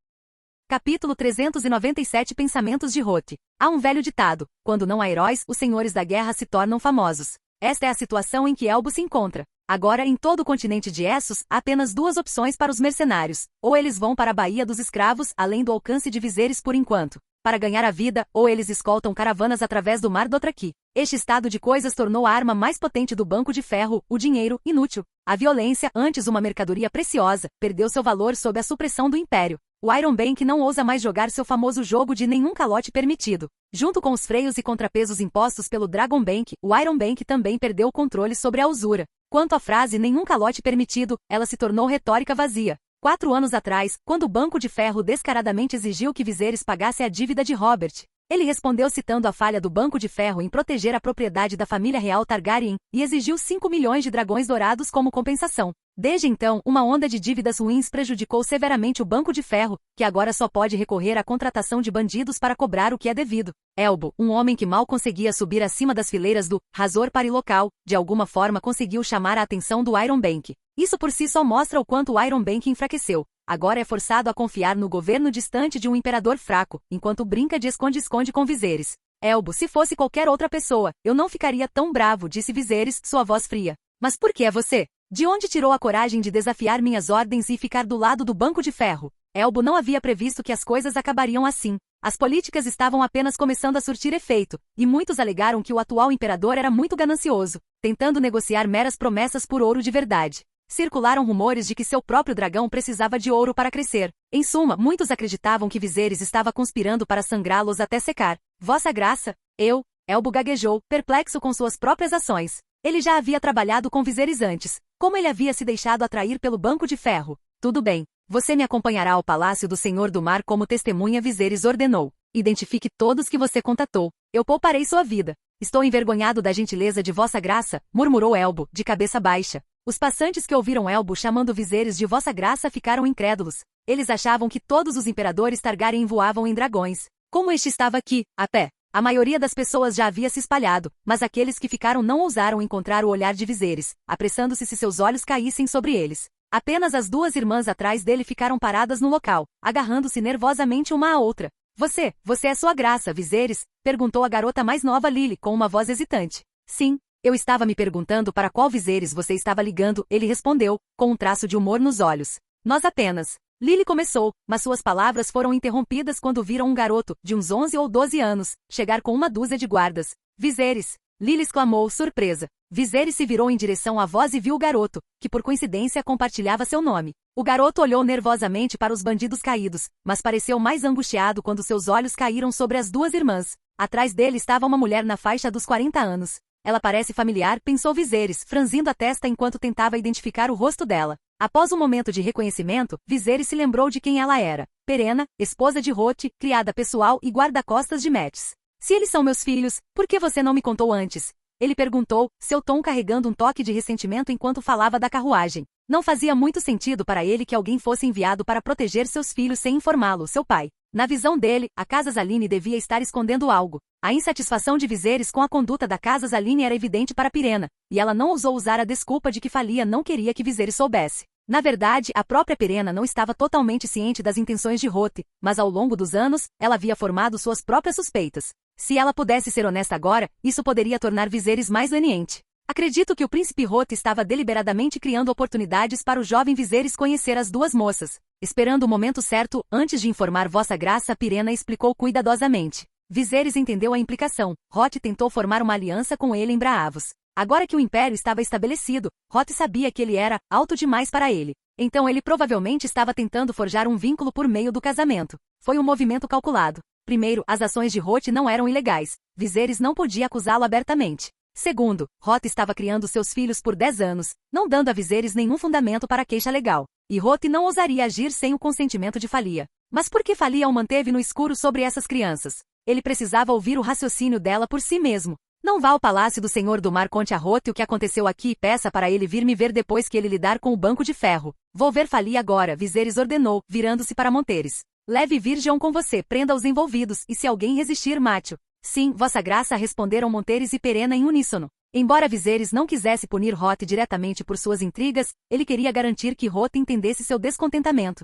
Capítulo 397 Pensamentos de Roth. Há um velho ditado: quando não há heróis, os senhores da guerra se tornam famosos. Esta é a situação em que Elbo se encontra. Agora, em todo o continente de Essos, há apenas 2 opções para os mercenários. Ou eles vão para a Baía dos Escravos, além do alcance de Viserys por enquanto, para ganhar a vida, ou eles escoltam caravanas através do Mar Dothraki. Este estado de coisas tornou a arma mais potente do Banco de Ferro, o dinheiro, inútil. A violência, antes uma mercadoria preciosa, perdeu seu valor sob a supressão do Império. O Iron Bank não ousa mais jogar seu famoso jogo de nenhum calote permitido. Junto com os freios e contrapesos impostos pelo Dragon Bank, o Iron Bank também perdeu o controle sobre a usura. Quanto à frase nenhum calote permitido, ela se tornou retórica vazia. 4 anos atrás, quando o Banco de Ferro descaradamente exigiu que Viserys pagasse a dívida de Robert, ele respondeu citando a falha do Banco de Ferro em proteger a propriedade da família real Targaryen, e exigiu 5 milhões de dragões dourados como compensação. Desde então, uma onda de dívidas ruins prejudicou severamente o Banco de Ferro, que agora só pode recorrer à contratação de bandidos para cobrar o que é devido. Elbo, um homem que mal conseguia subir acima das fileiras do Razor Parilocal, de alguma forma conseguiu chamar a atenção do Iron Bank. Isso por si só mostra o quanto o Iron Bank enfraqueceu. Agora é forçado a confiar no governo distante de um imperador fraco, enquanto brinca de esconde-esconde com Viserys. Elbo, se fosse qualquer outra pessoa, eu não ficaria tão bravo, disse Viserys, sua voz fria. Mas por que é você? De onde tirou a coragem de desafiar minhas ordens e ficar do lado do Banco de Ferro? Elbo não havia previsto que as coisas acabariam assim. As políticas estavam apenas começando a surtir efeito, e muitos alegaram que o atual imperador era muito ganancioso, tentando negociar meras promessas por ouro de verdade. Circularam rumores de que seu próprio dragão precisava de ouro para crescer. Em suma, muitos acreditavam que Viserys estava conspirando para sangrá-los até secar. Vossa Graça, Elbo gaguejou, perplexo com suas próprias ações. Ele já havia trabalhado com Viserys antes. Como ele havia se deixado atrair pelo Banco de Ferro? Tudo bem. Você me acompanhará ao Palácio do Senhor do Mar como testemunha, Viserys ordenou. Identifique todos que você contatou. Eu pouparei sua vida. Estou envergonhado da gentileza de Vossa Graça, murmurou Elbo, de cabeça baixa. Os passantes que ouviram Elbo chamando Viserys de Vossa Graça ficaram incrédulos. Eles achavam que todos os imperadores Targaryen voavam em dragões. Como este estava aqui, a pé? A maioria das pessoas já havia se espalhado, mas aqueles que ficaram não ousaram encontrar o olhar de Viserys, apressando-se se seus olhos caíssem sobre eles. Apenas as 2 irmãs atrás dele ficaram paradas no local, agarrando-se nervosamente uma à outra. Você é sua graça, Viserys? Perguntou a garota mais nova Lily com uma voz hesitante. Sim. Eu estava me perguntando para qual Viserys você estava ligando, ele respondeu, com um traço de humor nos olhos. Nós apenas. Lily começou, mas suas palavras foram interrompidas quando viram um garoto, de uns 11 ou 12 anos, chegar com uma dúzia de guardas. Viserys! Lily exclamou, surpresa. Viserys se virou em direção à voz e viu o garoto, que por coincidência compartilhava seu nome. O garoto olhou nervosamente para os bandidos caídos, mas pareceu mais angustiado quando seus olhos caíram sobre as duas irmãs. Atrás dele estava uma mulher na faixa dos 40 anos. Ela parece familiar, pensou Viserys, franzindo a testa enquanto tentava identificar o rosto dela. Após um momento de reconhecimento, Viserys se lembrou de quem ela era. Perena, esposa de Roth, criada pessoal e guarda-costas de Metis. Se eles são meus filhos, por que você não me contou antes? Ele perguntou, seu tom carregando um toque de ressentimento enquanto falava da carruagem. Não fazia muito sentido para ele que alguém fosse enviado para proteger seus filhos sem informá-lo, seu pai. Na visão dele, a Casa Zaline devia estar escondendo algo. A insatisfação de Viserys com a conduta da Casa Zaline era evidente para Pirena, e ela não ousou usar a desculpa de que Falia não queria que Viserys soubesse. Na verdade, a própria Pirena não estava totalmente ciente das intenções de Roth, mas ao longo dos anos, ela havia formado suas próprias suspeitas. Se ela pudesse ser honesta agora, isso poderia tornar Viserys mais leniente. Acredito que o príncipe Roth estava deliberadamente criando oportunidades para o jovem Viserys conhecer as duas moças. Esperando o momento certo, antes de informar Vossa Graça, Pirena explicou cuidadosamente. Viserys entendeu a implicação. Roth tentou formar uma aliança com ele em Braavos. Agora que o império estava estabelecido, Roth sabia que ele era alto demais para ele. Então ele provavelmente estava tentando forjar um vínculo por meio do casamento. Foi um movimento calculado. Primeiro, as ações de Roth não eram ilegais. Viserys não podia acusá-lo abertamente. Segundo, Roth estava criando seus filhos por 10 anos, não dando a Viserys nenhum fundamento para queixa legal. E Roth não ousaria agir sem o consentimento de Falia. Mas por que Falia o manteve no escuro sobre essas crianças? Ele precisava ouvir o raciocínio dela por si mesmo. Não vá ao palácio do Senhor do Mar, conte a Roth o que aconteceu aqui e peça para ele vir me ver depois que ele lidar com o banco de ferro. Vou ver Falia agora, Viserys ordenou, virando-se para Monteres. Leve Virgão com você, prenda os envolvidos, e se alguém resistir, mate-o. Sim, Vossa Graça, responderam Monteres e Perena em uníssono. Embora Viserys não quisesse punir Roth diretamente por suas intrigas, ele queria garantir que Roth entendesse seu descontentamento.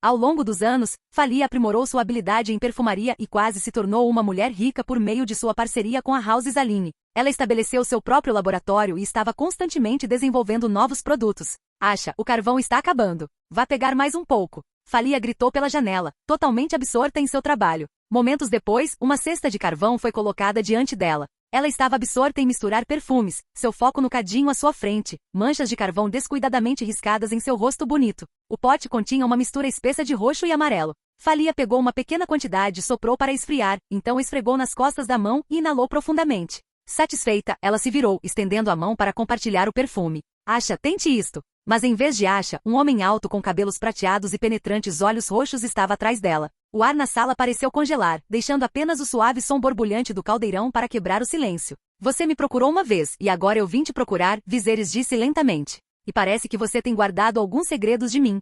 Ao longo dos anos, Falia aprimorou sua habilidade em perfumaria e quase se tornou uma mulher rica por meio de sua parceria com a House Zaline. Ela estabeleceu seu próprio laboratório e estava constantemente desenvolvendo novos produtos. Acha, o carvão está acabando. Vá pegar mais um pouco. Falia gritou pela janela, totalmente absorta em seu trabalho. Momentos depois, uma cesta de carvão foi colocada diante dela. Ela estava absorta em misturar perfumes, seu foco no cadinho à sua frente, manchas de carvão descuidadamente riscadas em seu rosto bonito. O pote continha uma mistura espessa de roxo e amarelo. Falia pegou uma pequena quantidade e soprou para esfriar, então esfregou nas costas da mão e inalou profundamente. Satisfeita, ela se virou, estendendo a mão para compartilhar o perfume. Acha, tente isto. Mas em vez de Acha, um homem alto com cabelos prateados e penetrantes olhos roxos estava atrás dela. O ar na sala pareceu congelar, deixando apenas o suave som borbulhante do caldeirão para quebrar o silêncio. Você me procurou uma vez, e agora eu vim te procurar, Viserys disse lentamente. E parece que você tem guardado alguns segredos de mim.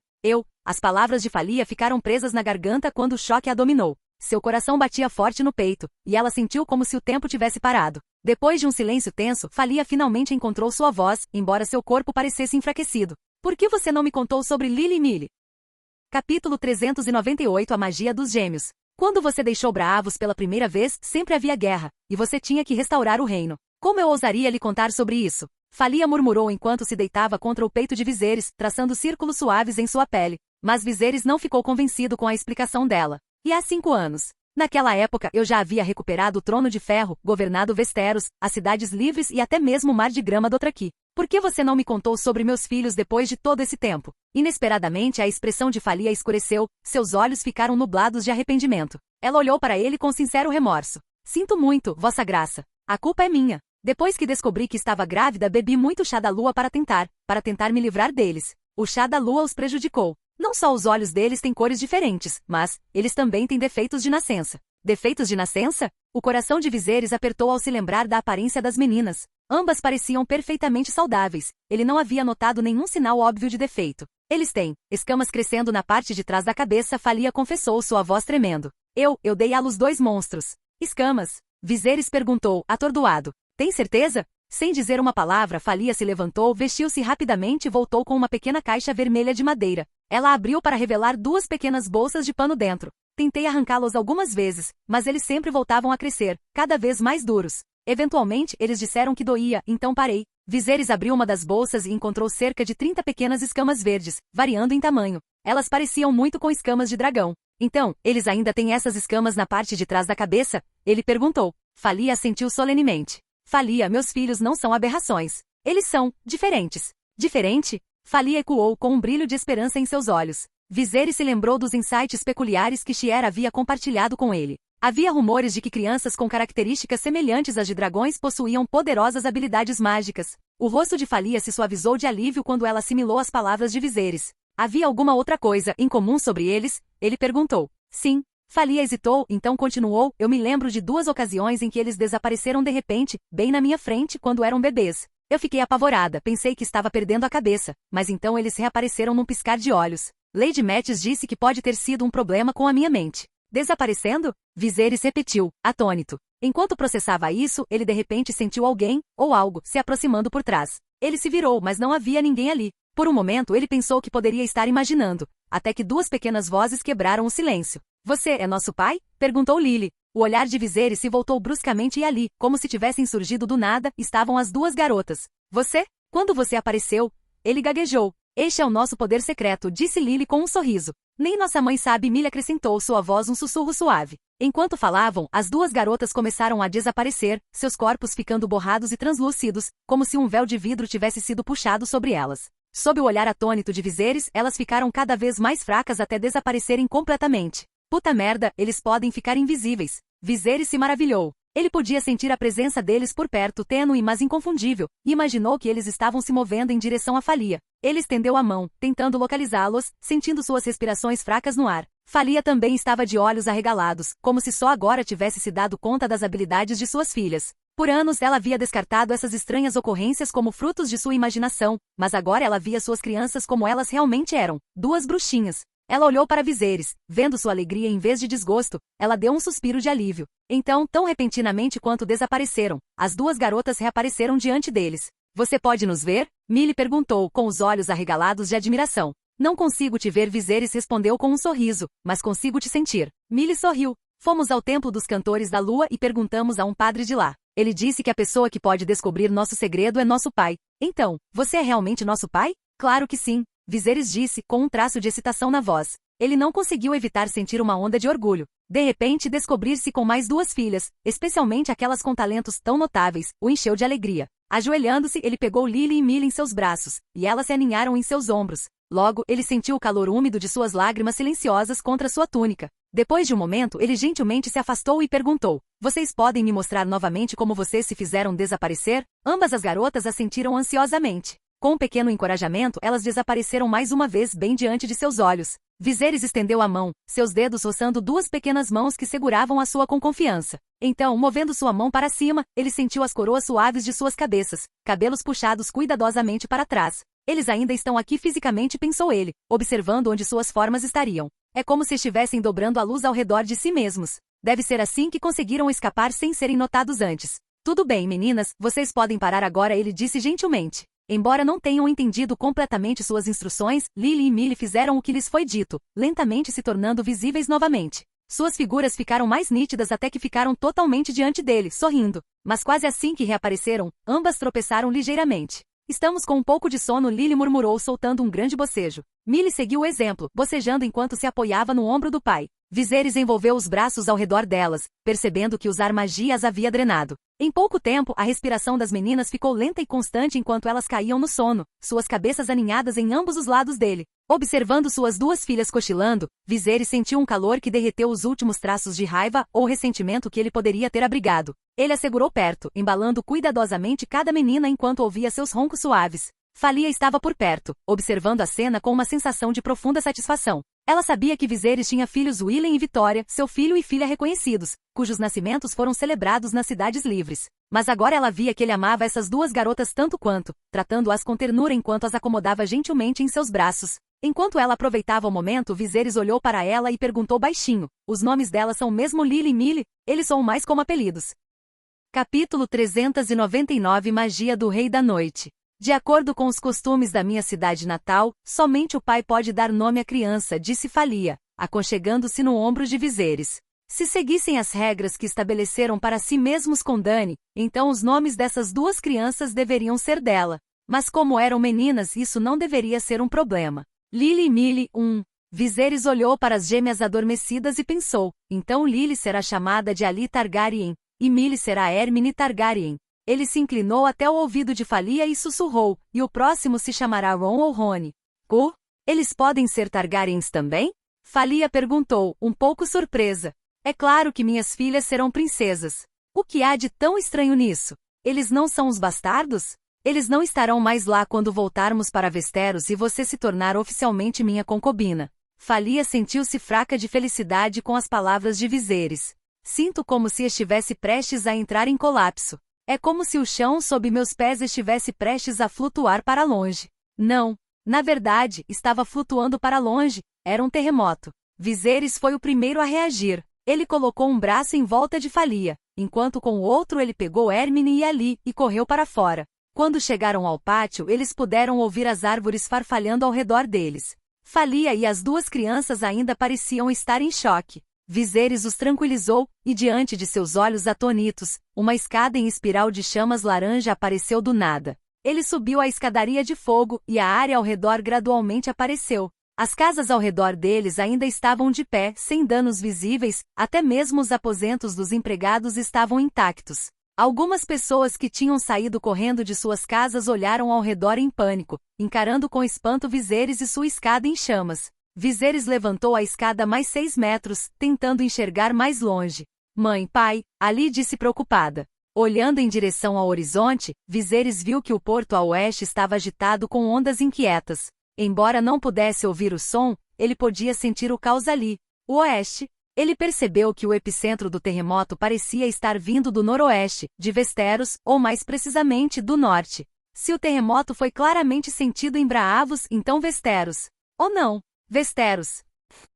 As palavras de Falia ficaram presas na garganta quando o choque a dominou. Seu coração batia forte no peito, e ela sentiu como se o tempo tivesse parado. Depois de um silêncio tenso, Falia finalmente encontrou sua voz, embora seu corpo parecesse enfraquecido. Por que você não me contou sobre Lily e Millie? Capítulo 398 A Magia dos Gêmeos. Quando você deixou Braavos pela primeira vez, sempre havia guerra, e você tinha que restaurar o reino. Como eu ousaria lhe contar sobre isso? Falia murmurou enquanto se deitava contra o peito de Viserys, traçando círculos suaves em sua pele. Mas Viserys não ficou convencido com a explicação dela. E há 5 anos. Naquela época eu já havia recuperado o trono de ferro, governado Westeros, as cidades livres e até mesmo o mar de grama Dothraki. Por que você não me contou sobre meus filhos depois de todo esse tempo? Inesperadamente a expressão de Falia escureceu, seus olhos ficaram nublados de arrependimento. Ela olhou para ele com sincero remorso. Sinto muito, Vossa Graça. A culpa é minha. Depois que descobri que estava grávida, bebi muito chá da lua para tentar me livrar deles. O chá da lua os prejudicou. Não só os olhos deles têm cores diferentes, mas eles também têm defeitos de nascença. Defeitos de nascença? O coração de Viserys apertou ao se lembrar da aparência das meninas. Ambas pareciam perfeitamente saudáveis. Ele não havia notado nenhum sinal óbvio de defeito. Eles têm escamas crescendo na parte de trás da cabeça, Falia confessou, sua voz tremendo. Eu dei à luz 2 monstros. Escamas? Viserys perguntou, atordoado. Tem certeza? Sem dizer uma palavra, Falia se levantou, vestiu-se rapidamente e voltou com uma pequena caixa vermelha de madeira. Ela abriu para revelar 2 pequenas bolsas de pano dentro. Tentei arrancá-los algumas vezes, mas eles sempre voltavam a crescer, cada vez mais duros. Eventualmente, eles disseram que doía, então parei. Viserys abriu uma das bolsas e encontrou cerca de 30 pequenas escamas verdes, variando em tamanho. Elas pareciam muito com escamas de dragão. Então, eles ainda têm essas escamas na parte de trás da cabeça? Ele perguntou. Falia assentiu solenemente. Falia, meus filhos não são aberrações. Eles são diferentes. Diferente? Falia ecoou com um brilho de esperança em seus olhos. Viserys se lembrou dos insights peculiares que Shiera havia compartilhado com ele. Havia rumores de que crianças com características semelhantes às de dragões possuíam poderosas habilidades mágicas. O rosto de Falia se suavizou de alívio quando ela assimilou as palavras de Viserys. Havia alguma outra coisa em comum sobre eles? Ele perguntou. Sim. Falia hesitou, então continuou. Eu me lembro de 2 ocasiões em que eles desapareceram de repente, bem na minha frente, quando eram bebês. Eu fiquei apavorada, pensei que estava perdendo a cabeça, mas então eles reapareceram num piscar de olhos. Lady Mattis disse que pode ter sido um problema com a minha mente. Desaparecendo? Viserys repetiu, atônito. Enquanto processava isso, ele de repente sentiu alguém, ou algo, se aproximando por trás. Ele se virou, mas não havia ninguém ali. Por um momento ele pensou que poderia estar imaginando, até que 2 pequenas vozes quebraram o silêncio. Você é nosso pai? Perguntou Lily. O olhar de Viserys se voltou bruscamente e ali, como se tivessem surgido do nada, estavam as 2 garotas. Você? Quando você apareceu? Ele gaguejou. Este é o nosso poder secreto, disse Lily com um sorriso. Nem nossa mãe sabe, Milly acrescentou sua voz um sussurro suave. Enquanto falavam, as 2 garotas começaram a desaparecer, seus corpos ficando borrados e translúcidos, como se um véu de vidro tivesse sido puxado sobre elas. Sob o olhar atônito de Viserys, elas ficaram cada vez mais fracas até desaparecerem completamente. Puta merda, eles podem ficar invisíveis. Viserys se maravilhou. Ele podia sentir a presença deles por perto, tênue mas inconfundível, e imaginou que eles estavam se movendo em direção a Falia. Ele estendeu a mão, tentando localizá-los, sentindo suas respirações fracas no ar. Falia também estava de olhos arregalados, como se só agora tivesse se dado conta das habilidades de suas filhas. Por anos ela havia descartado essas estranhas ocorrências como frutos de sua imaginação, mas agora ela via suas crianças como elas realmente eram, 2 bruxinhas. Ela olhou para Viserys, vendo sua alegria em vez de desgosto, ela deu um suspiro de alívio. Então, tão repentinamente quanto desapareceram, as 2 garotas reapareceram diante deles. Você pode nos ver? Milly perguntou, com os olhos arregalados de admiração. Não consigo te ver, Viserys respondeu com um sorriso, mas consigo te sentir. Milly sorriu. Fomos ao templo dos cantores da lua e perguntamos a um padre de lá. Ele disse que a pessoa que pode descobrir nosso segredo é nosso pai. Então, você é realmente nosso pai? Claro que sim. Viserys disse, com um traço de excitação na voz. Ele não conseguiu evitar sentir uma onda de orgulho. De repente, descobrir-se com mais 2 filhas, especialmente aquelas com talentos tão notáveis, o encheu de alegria. Ajoelhando-se, ele pegou Lily e Milly em seus braços, e elas se aninharam em seus ombros. Logo, ele sentiu o calor úmido de suas lágrimas silenciosas contra sua túnica. Depois de um momento, ele gentilmente se afastou e perguntou, vocês podem me mostrar novamente como vocês se fizeram desaparecer? Ambas as garotas assentiram ansiosamente. Com um pequeno encorajamento, elas desapareceram mais uma vez bem diante de seus olhos. Viserys estendeu a mão, seus dedos roçando 2 pequenas mãos que seguravam a sua com confiança. Então, movendo sua mão para cima, ele sentiu as coroas suaves de suas cabeças, cabelos puxados cuidadosamente para trás. Eles ainda estão aqui fisicamente, pensou ele, observando onde suas formas estariam. É como se estivessem dobrando a luz ao redor de si mesmos. Deve ser assim que conseguiram escapar sem serem notados antes. Tudo bem, meninas, vocês podem parar agora, ele disse gentilmente. Embora não tenham entendido completamente suas instruções, Lily e Milly fizeram o que lhes foi dito, lentamente se tornando visíveis novamente. Suas figuras ficaram mais nítidas até que ficaram totalmente diante dele, sorrindo. Mas quase assim que reapareceram, ambas tropeçaram ligeiramente. Estamos com um pouco de sono, Lily murmurou soltando um grande bocejo. Milly seguiu o exemplo, bocejando enquanto se apoiava no ombro do pai. Viserys envolveu os braços ao redor delas, percebendo que usar magia as havia drenado. Em pouco tempo, a respiração das meninas ficou lenta e constante enquanto elas caíam no sono, suas cabeças aninhadas em ambos os lados dele. Observando suas 2 filhas cochilando, Viserys sentiu um calor que derreteu os últimos traços de raiva ou ressentimento que ele poderia ter abrigado. Ele a segurou perto, embalando cuidadosamente cada menina enquanto ouvia seus roncos suaves. Falia estava por perto, observando a cena com uma sensação de profunda satisfação. Ela sabia que Viserys tinha filhos Willem e Vitória, seu filho e filha reconhecidos, cujos nascimentos foram celebrados nas cidades livres. Mas agora ela via que ele amava essas 2 garotas tanto quanto, tratando-as com ternura enquanto as acomodava gentilmente em seus braços. Enquanto ela aproveitava o momento, Viserys olhou para ela e perguntou baixinho, os nomes delas são mesmo Lily e Milly? Eles são mais como apelidos. Capítulo 399 Magia do Rei da Noite. De acordo com os costumes da minha cidade natal, somente o pai pode dar nome à criança, disse Falia, aconchegando-se no ombro de Viserys. Se seguissem as regras que estabeleceram para si mesmos com Dani, então os nomes dessas duas crianças deveriam ser dela. Mas como eram meninas, isso não deveria ser um problema. Lily e Millie, Viserys olhou para as gêmeas adormecidas e pensou, então Lily será chamada de Ali Targaryen, e Millie será Hermine Targaryen. Ele se inclinou até o ouvido de Falia e sussurrou, e o próximo se chamará Ron ou Rony. Eles podem ser Targaryens também? Falia perguntou, um pouco surpresa. É claro que minhas filhas serão princesas. O que há de tão estranho nisso? Eles não são os bastardos? Eles não estarão mais lá quando voltarmos para Westeros e você se tornar oficialmente minha concubina. Falia sentiu-se fraca de felicidade com as palavras de Viserys. Sinto como se estivesse prestes a entrar em colapso. É como se o chão sob meus pés estivesse prestes a flutuar para longe. Não. Na verdade, estava flutuando para longe. Era um terremoto. Viserys foi o primeiro a reagir. Ele colocou um braço em volta de Falia, enquanto com o outro ele pegou Hermine e Ali e correu para fora. Quando chegaram ao pátio, eles puderam ouvir as árvores farfalhando ao redor deles. Falia e as duas crianças ainda pareciam estar em choque. Viserys os tranquilizou, e diante de seus olhos atônitos, uma escada em espiral de chamas laranja apareceu do nada. Ele subiu a escadaria de fogo, e a área ao redor gradualmente apareceu. As casas ao redor deles ainda estavam de pé, sem danos visíveis, até mesmo os aposentos dos empregados estavam intactos. Algumas pessoas que tinham saído correndo de suas casas olharam ao redor em pânico, encarando com espanto Viserys e sua escada em chamas. Viserys levantou a escada mais 6 metros, tentando enxergar mais longe. Mãe, pai, Ali disse preocupada. Olhando em direção ao horizonte, Viserys viu que o porto a oeste estava agitado com ondas inquietas. Embora não pudesse ouvir o som, ele podia sentir o caos ali. O oeste. Ele percebeu que o epicentro do terremoto parecia estar vindo do noroeste, de Westeros, ou mais precisamente do norte. Se o terremoto foi claramente sentido em Braavos, então Westeros. Ou não, Westeros.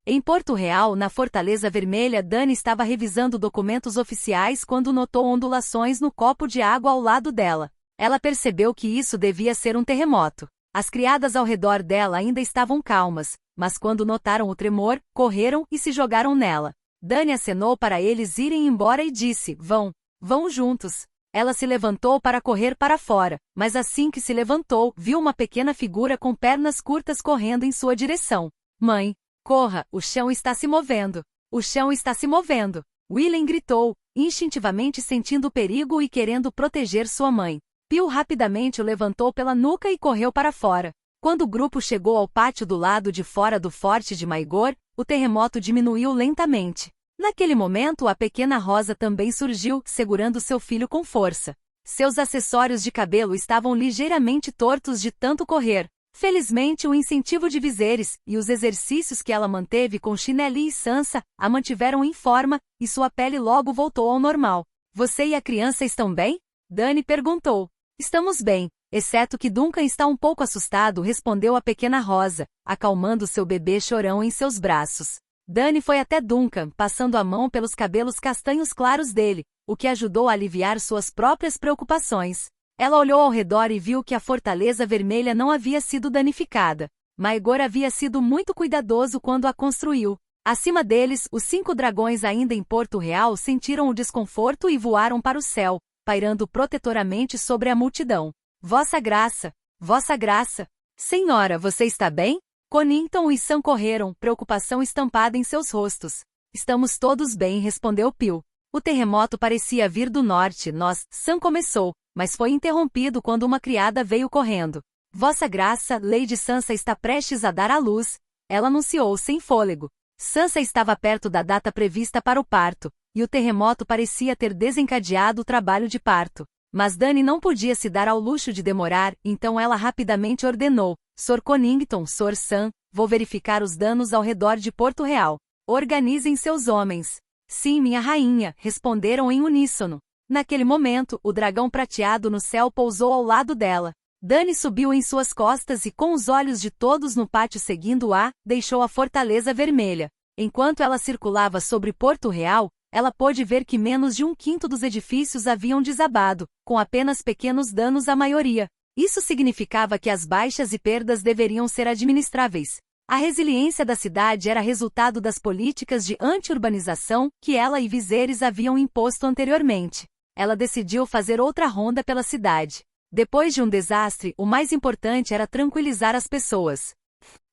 Em Porto Real, na Fortaleza Vermelha, Dany estava revisando documentos oficiais quando notou ondulações no copo de água ao lado dela. Ela percebeu que isso devia ser um terremoto. As criadas ao redor dela ainda estavam calmas, mas quando notaram o tremor, correram e se jogaram nela. Dany acenou para eles irem embora e disse, vão juntos. Ela se levantou para correr para fora, mas assim que se levantou, viu uma pequena figura com pernas curtas correndo em sua direção. Mãe, corra, o chão está se movendo. O chão está se movendo. William gritou, instintivamente sentindo o perigo e querendo proteger sua mãe. Pio rapidamente o levantou pela nuca e correu para fora. Quando o grupo chegou ao pátio do lado de fora do forte de Maegor, o terremoto diminuiu lentamente. Naquele momento, a pequena Rosa também surgiu, segurando seu filho com força. Seus acessórios de cabelo estavam ligeiramente tortos de tanto correr. Felizmente, o incentivo de Viserys e os exercícios que ela manteve com Chineli e Sansa a mantiveram em forma, e sua pele logo voltou ao normal. Você e a criança estão bem? Dany perguntou. Estamos bem, exceto que Duncan está um pouco assustado, respondeu a pequena Rosa, acalmando seu bebê chorão em seus braços. Dany foi até Duncan, passando a mão pelos cabelos castanhos claros dele, o que ajudou a aliviar suas próprias preocupações. Ela olhou ao redor e viu que a Fortaleza Vermelha não havia sido danificada. Maegor havia sido muito cuidadoso quando a construiu. Acima deles, os 5 dragões ainda em Porto Real sentiram o desconforto e voaram para o céu, pairando protetoramente sobre a multidão. Vossa Graça! Vossa Graça! Senhora, você está bem? Connington e Sam correram, preocupação estampada em seus rostos. Estamos todos bem, respondeu Pio. O terremoto parecia vir do norte, Sam começou, mas foi interrompido quando uma criada veio correndo. Vossa Graça, Lady Sansa está prestes a dar à luz, ela anunciou sem fôlego. Sansa estava perto da data prevista para o parto, e o terremoto parecia ter desencadeado o trabalho de parto. Mas Dany não podia se dar ao luxo de demorar, então ela rapidamente ordenou, Sr. Connington, Sr. Sam, vou verificar os danos ao redor de Porto Real. Organizem seus homens. Sim, minha rainha, responderam em uníssono. Naquele momento, o dragão prateado no céu pousou ao lado dela. Dany subiu em suas costas e, com os olhos de todos no pátio seguindo-a, deixou a Fortaleza Vermelha. Enquanto ela circulava sobre Porto Real, ela pôde ver que menos de 1/5 dos edifícios haviam desabado, com apenas pequenos danos à maioria. Isso significava que as baixas e perdas deveriam ser administráveis. A resiliência da cidade era resultado das políticas de anti-urbanização que ela e Viserys haviam imposto anteriormente. Ela decidiu fazer outra ronda pela cidade. Depois de um desastre, o mais importante era tranquilizar as pessoas.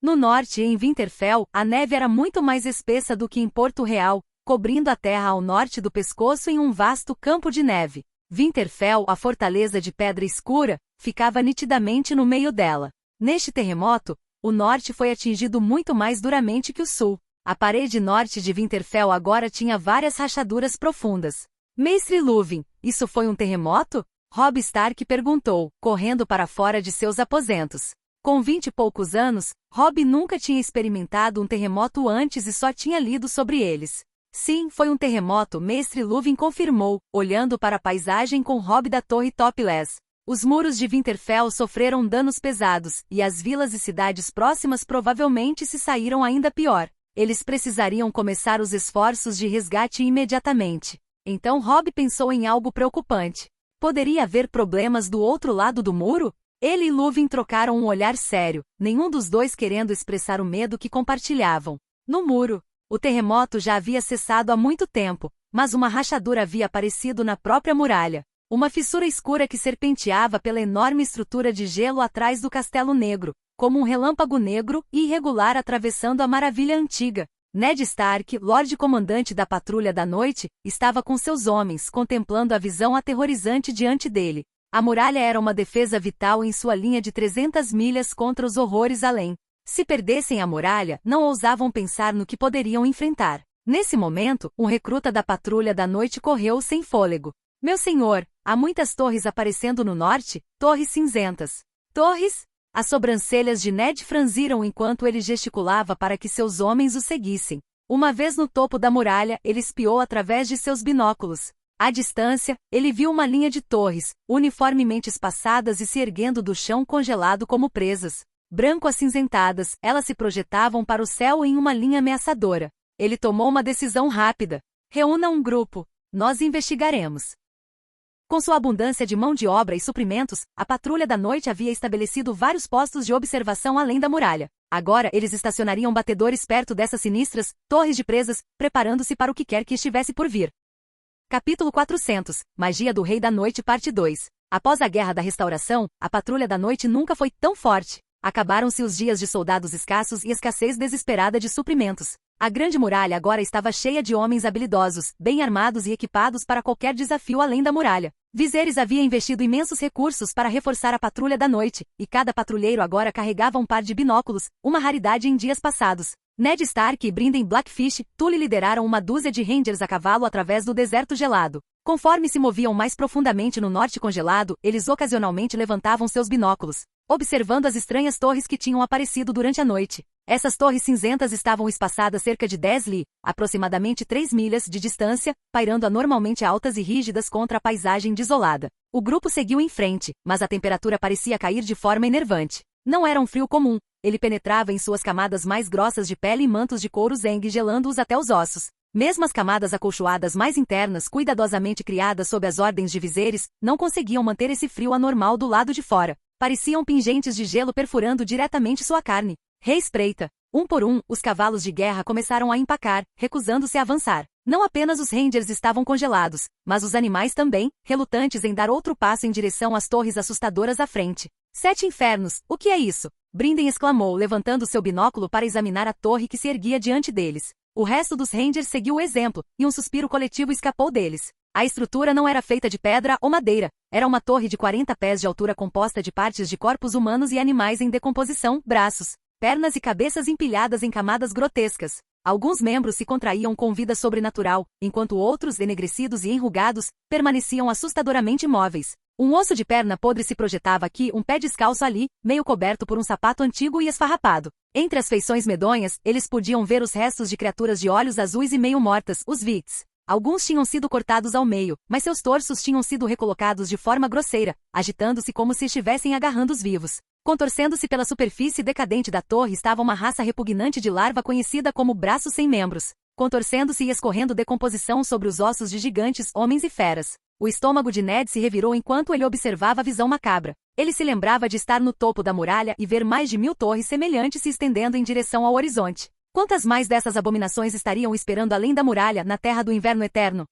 No norte e em Winterfell, a neve era muito mais espessa do que em Porto Real, cobrindo a terra ao norte do pescoço em um vasto campo de neve. Winterfell, a fortaleza de pedra escura, ficava nitidamente no meio dela. Neste terremoto, o norte foi atingido muito mais duramente que o sul. A parede norte de Winterfell agora tinha várias rachaduras profundas. Mestre Luwin, isso foi um terremoto? Robb Stark perguntou, correndo para fora de seus aposentos. Com 20 e poucos anos, Robb nunca tinha experimentado um terremoto antes e só tinha lido sobre eles. Sim, foi um terremoto, Mestre Luwin confirmou, olhando para a paisagem com Robb da Torre Topless. Os muros de Winterfell sofreram danos pesados, e as vilas e cidades próximas provavelmente se saíram ainda pior. Eles precisariam começar os esforços de resgate imediatamente. Então Robb pensou em algo preocupante. Poderia haver problemas do outro lado do muro? Ele e Luwin trocaram um olhar sério, nenhum dos dois querendo expressar o medo que compartilhavam. No muro, o terremoto já havia cessado há muito tempo, mas uma rachadura havia aparecido na própria muralha. Uma fissura escura que serpenteava pela enorme estrutura de gelo atrás do Castelo Negro, como um relâmpago negro e irregular atravessando a maravilha antiga. Ned Stark, Lorde Comandante da Patrulha da Noite, estava com seus homens, contemplando a visão aterrorizante diante dele. A muralha era uma defesa vital em sua linha de 300 milhas contra os horrores além. Se perdessem a muralha, não ousavam pensar no que poderiam enfrentar. Nesse momento, um recruta da Patrulha da Noite correu sem fôlego. Meu senhor, há muitas torres aparecendo no norte, torres cinzentas. Torres? As sobrancelhas de Ned franziram enquanto ele gesticulava para que seus homens o seguissem. Uma vez no topo da muralha, ele espiou através de seus binóculos. À distância, ele viu uma linha de torres, uniformemente espaçadas e se erguendo do chão congelado como presas. Branco-acinzentadas, elas se projetavam para o céu em uma linha ameaçadora. Ele tomou uma decisão rápida. Reúna um grupo. Nós investigaremos. Com sua abundância de mão de obra e suprimentos, a Patrulha da Noite havia estabelecido vários postos de observação além da muralha. Agora eles estacionariam batedores perto dessas sinistras torres de presas, preparando-se para o que quer que estivesse por vir. Capítulo 400, Magia do Rei da Noite Parte 2. Após a Guerra da Restauração, a Patrulha da Noite nunca foi tão forte. Acabaram-se os dias de soldados escassos e escassez desesperada de suprimentos. A grande muralha agora estava cheia de homens habilidosos, bem armados e equipados para qualquer desafio além da muralha. Viserys havia investido imensos recursos para reforçar a Patrulha da Noite, e cada patrulheiro agora carregava um par de binóculos, uma raridade em dias passados. Ned Stark e Brynden Blackfish, Tully lideraram uma dúzia de Rangers a cavalo através do deserto gelado. Conforme se moviam mais profundamente no norte congelado, eles ocasionalmente levantavam seus binóculos, observando as estranhas torres que tinham aparecido durante a noite. Essas torres cinzentas estavam espaçadas cerca de 10 li, aproximadamente 3 milhas de distância, pairando anormalmente altas e rígidas contra a paisagem desolada. O grupo seguiu em frente, mas a temperatura parecia cair de forma enervante. Não era um frio comum, ele penetrava em suas camadas mais grossas de pele e mantos de couro zengue gelando-os até os ossos. Mesmo as camadas acolchoadas mais internas, cuidadosamente criadas sob as ordens de Viserys, não conseguiam manter esse frio anormal do lado de fora. Pareciam pingentes de gelo perfurando diretamente sua carne. Rei espreita. Um por um, os cavalos de guerra começaram a empacar, recusando-se a avançar. Não apenas os Rangers estavam congelados, mas os animais também, relutantes em dar outro passo em direção às torres assustadoras à frente. 7 infernos, o que é isso? Brynden exclamou, levantando seu binóculo para examinar a torre que se erguia diante deles. O resto dos Rangers seguiu o exemplo, e um suspiro coletivo escapou deles. A estrutura não era feita de pedra ou madeira, era uma torre de 40 pés de altura composta de partes de corpos humanos e animais em decomposição, braços, pernas e cabeças empilhadas em camadas grotescas. Alguns membros se contraíam com vida sobrenatural, enquanto outros, enegrecidos e enrugados, permaneciam assustadoramente imóveis. Um osso de perna podre se projetava aqui, um pé descalço ali, meio coberto por um sapato antigo e esfarrapado. Entre as feições medonhas, eles podiam ver os restos de criaturas de olhos azuis e meio mortas, os Vits. Alguns tinham sido cortados ao meio, mas seus torsos tinham sido recolocados de forma grosseira, agitando-se como se estivessem agarrando os vivos. Contorcendo-se pela superfície decadente da torre estava uma raça repugnante de larva conhecida como braços sem membros, contorcendo-se e escorrendo decomposição sobre os ossos de gigantes, homens e feras. O estômago de Ned se revirou enquanto ele observava a visão macabra. Ele se lembrava de estar no topo da muralha e ver mais de 1000 torres semelhantes se estendendo em direção ao horizonte. Quantas mais dessas abominações estariam esperando além da muralha, na terra do inverno eterno?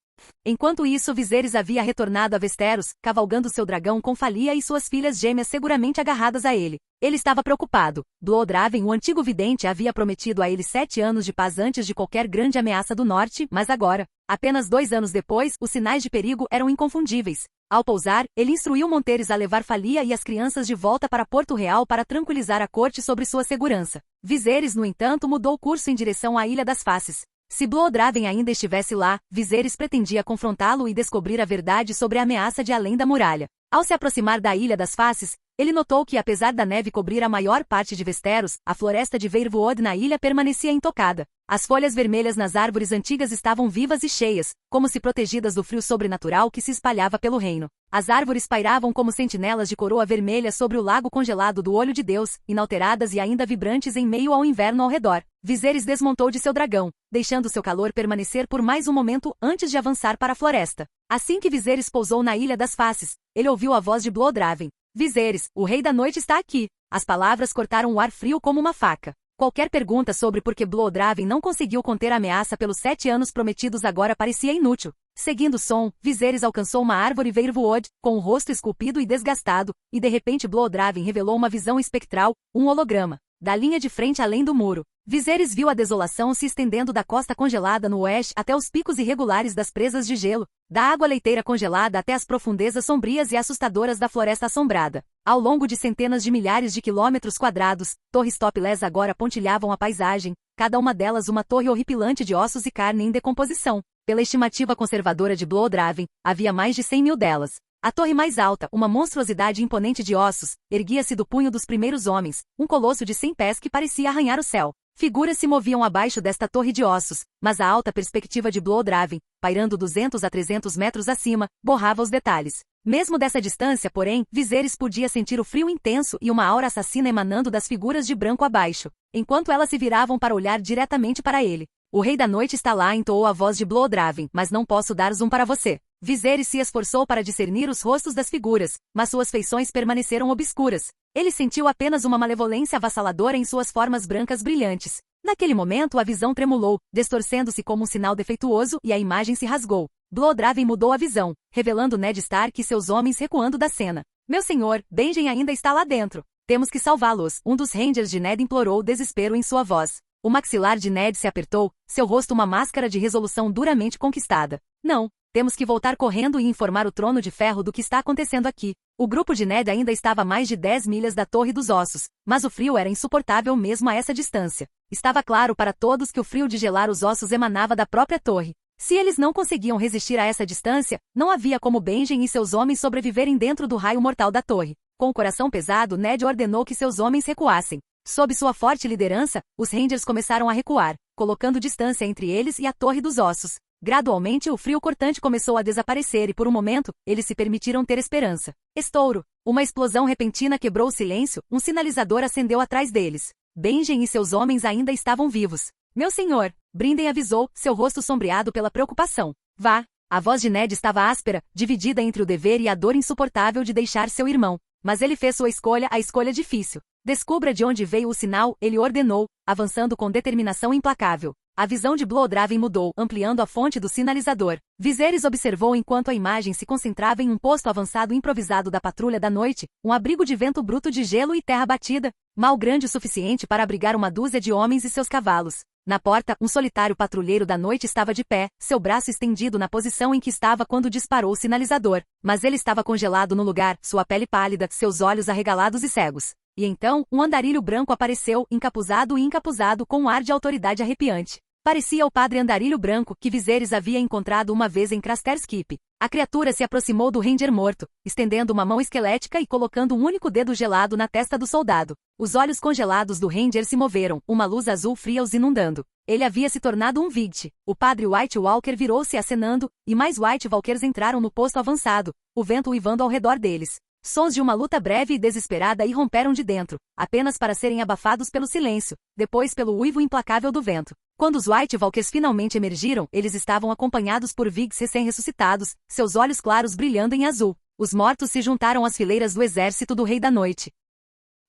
Enquanto isso, Viserys havia retornado a Westeros, cavalgando seu dragão com Falia e suas filhas gêmeas seguramente agarradas a ele. Ele estava preocupado. Blood-Raven, o antigo vidente, havia prometido a ele 7 anos de paz antes de qualquer grande ameaça do norte, mas agora, apenas 2 anos depois, os sinais de perigo eram inconfundíveis. Ao pousar, ele instruiu Monteres a levar Falia e as crianças de volta para Porto Real para tranquilizar a corte sobre sua segurança. Viserys, no entanto, mudou curso em direção à Ilha das Faces. Se Blood-Raven ainda estivesse lá, Viserys pretendia confrontá-lo e descobrir a verdade sobre a ameaça de além da muralha. Ao se aproximar da Ilha das Faces, ele notou que, apesar da neve cobrir a maior parte de Westeros, a floresta de Veyrewood na ilha permanecia intocada. As folhas vermelhas nas árvores antigas estavam vivas e cheias, como se protegidas do frio sobrenatural que se espalhava pelo reino. As árvores pairavam como sentinelas de coroa vermelha sobre o lago congelado do Olho de Deus, inalteradas e ainda vibrantes em meio ao inverno ao redor. Viserys desmontou de seu dragão, deixando seu calor permanecer por mais um momento antes de avançar para a floresta. Assim que Viserys pousou na Ilha das Faces, ele ouviu a voz de Blood-Raven. Viserys, o Rei da Noite está aqui. As palavras cortaram o ar frio como uma faca. Qualquer pergunta sobre por que Blood-Raven não conseguiu conter a ameaça pelos 7 anos prometidos agora parecia inútil. Seguindo o som, Viserys alcançou uma árvore Veyrewood, com o rosto esculpido e desgastado, e de repente Blood-Raven revelou uma visão espectral, um holograma. Da linha de frente além do muro, Viserys viu a desolação se estendendo da costa congelada no oeste até os picos irregulares das presas de gelo, da água leiteira congelada até as profundezas sombrias e assustadoras da floresta assombrada. Ao longo de centenas de milhares de quilômetros quadrados, torres topless agora pontilhavam a paisagem, cada uma delas uma torre horripilante de ossos e carne em decomposição. Pela estimativa conservadora de Blood-Raven, havia mais de 100 mil delas. A torre mais alta, uma monstruosidade imponente de ossos, erguia-se do punho dos primeiros homens, um colosso de 100 pés que parecia arranhar o céu. Figuras se moviam abaixo desta torre de ossos, mas a alta perspectiva de Blood-Raven, pairando 200 a 300 metros acima, borrava os detalhes. Mesmo dessa distância, porém, Viserys podia sentir o frio intenso e uma aura assassina emanando das figuras de branco abaixo, enquanto elas se viravam para olhar diretamente para ele. O Rei da Noite está lá, entoou a voz de Blood-Raven, mas não posso dar zoom para você. Viserys se esforçou para discernir os rostos das figuras, mas suas feições permaneceram obscuras. Ele sentiu apenas uma malevolência avassaladora em suas formas brancas brilhantes. Naquele momento a visão tremulou, distorcendo-se como um sinal defeituoso e a imagem se rasgou. Blood-Raven mudou a visão, revelando Ned Stark e seus homens recuando da cena. Meu senhor, Benjen ainda está lá dentro. Temos que salvá-los, um dos Rangers de Ned implorou desespero em sua voz. O maxilar de Ned se apertou, seu rosto uma máscara de resolução duramente conquistada. Não, temos que voltar correndo e informar o Trono de Ferro do que está acontecendo aqui. O grupo de Ned ainda estava a mais de 10 milhas da Torre dos Ossos, mas o frio era insuportável mesmo a essa distância. Estava claro para todos que o frio de gelar os ossos emanava da própria torre. Se eles não conseguiam resistir a essa distância, não havia como Benjen e seus homens sobreviverem dentro do raio mortal da torre. Com o coração pesado, Ned ordenou que seus homens recuassem. Sob sua forte liderança, os Rangers começaram a recuar, colocando distância entre eles e a Torre dos Ossos. Gradualmente o frio cortante começou a desaparecer e por um momento, eles se permitiram ter esperança. Estouro! Uma explosão repentina quebrou o silêncio, um sinalizador acendeu atrás deles. Benjen e seus homens ainda estavam vivos. Meu senhor! Brinden avisou, seu rosto sombreado pela preocupação. Vá! A voz de Ned estava áspera, dividida entre o dever e a dor insuportável de deixar seu irmão. Mas ele fez sua escolha, a escolha difícil. Descubra de onde veio o sinal, ele ordenou, avançando com determinação implacável. A visão de Blood-Raven mudou, ampliando a fonte do sinalizador. Viserys observou enquanto a imagem se concentrava em um posto avançado improvisado da Patrulha da Noite, um abrigo de vento bruto de gelo e terra batida, mal grande o suficiente para abrigar uma dúzia de homens e seus cavalos. Na porta, um solitário patrulheiro da noite estava de pé, seu braço estendido na posição em que estava quando disparou o sinalizador. Mas ele estava congelado no lugar, sua pele pálida, seus olhos arregalados e cegos. E então, um andarilho branco apareceu, encapuzado e encapuzado com um ar de autoridade arrepiante. Parecia o padre andarilho branco que Viserys havia encontrado uma vez em Craster's Keep. A criatura se aproximou do Ranger morto, estendendo uma mão esquelética e colocando um único dedo gelado na testa do soldado. Os olhos congelados do Ranger se moveram, uma luz azul fria os inundando. Ele havia se tornado um Vigte. O padre White Walker virou-se acenando, e mais White Walkers entraram no posto avançado, o vento uivando ao redor deles. Sons de uma luta breve e desesperada irromperam de dentro, apenas para serem abafados pelo silêncio, depois pelo uivo implacável do vento. Quando os White Walkers finalmente emergiram, eles estavam acompanhados por Vigtes recém-ressuscitados, seus olhos claros brilhando em azul. Os mortos se juntaram às fileiras do exército do Rei da Noite.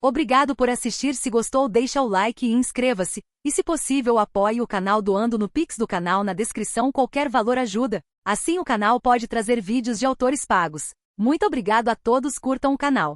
Obrigado por assistir. Se gostou, deixa o like e inscreva-se. E se possível, apoie o canal doando no Pix do canal na descrição. Qualquer valor ajuda. Assim o canal pode trazer vídeos de autores pagos. Muito obrigado a todos, curtam o canal.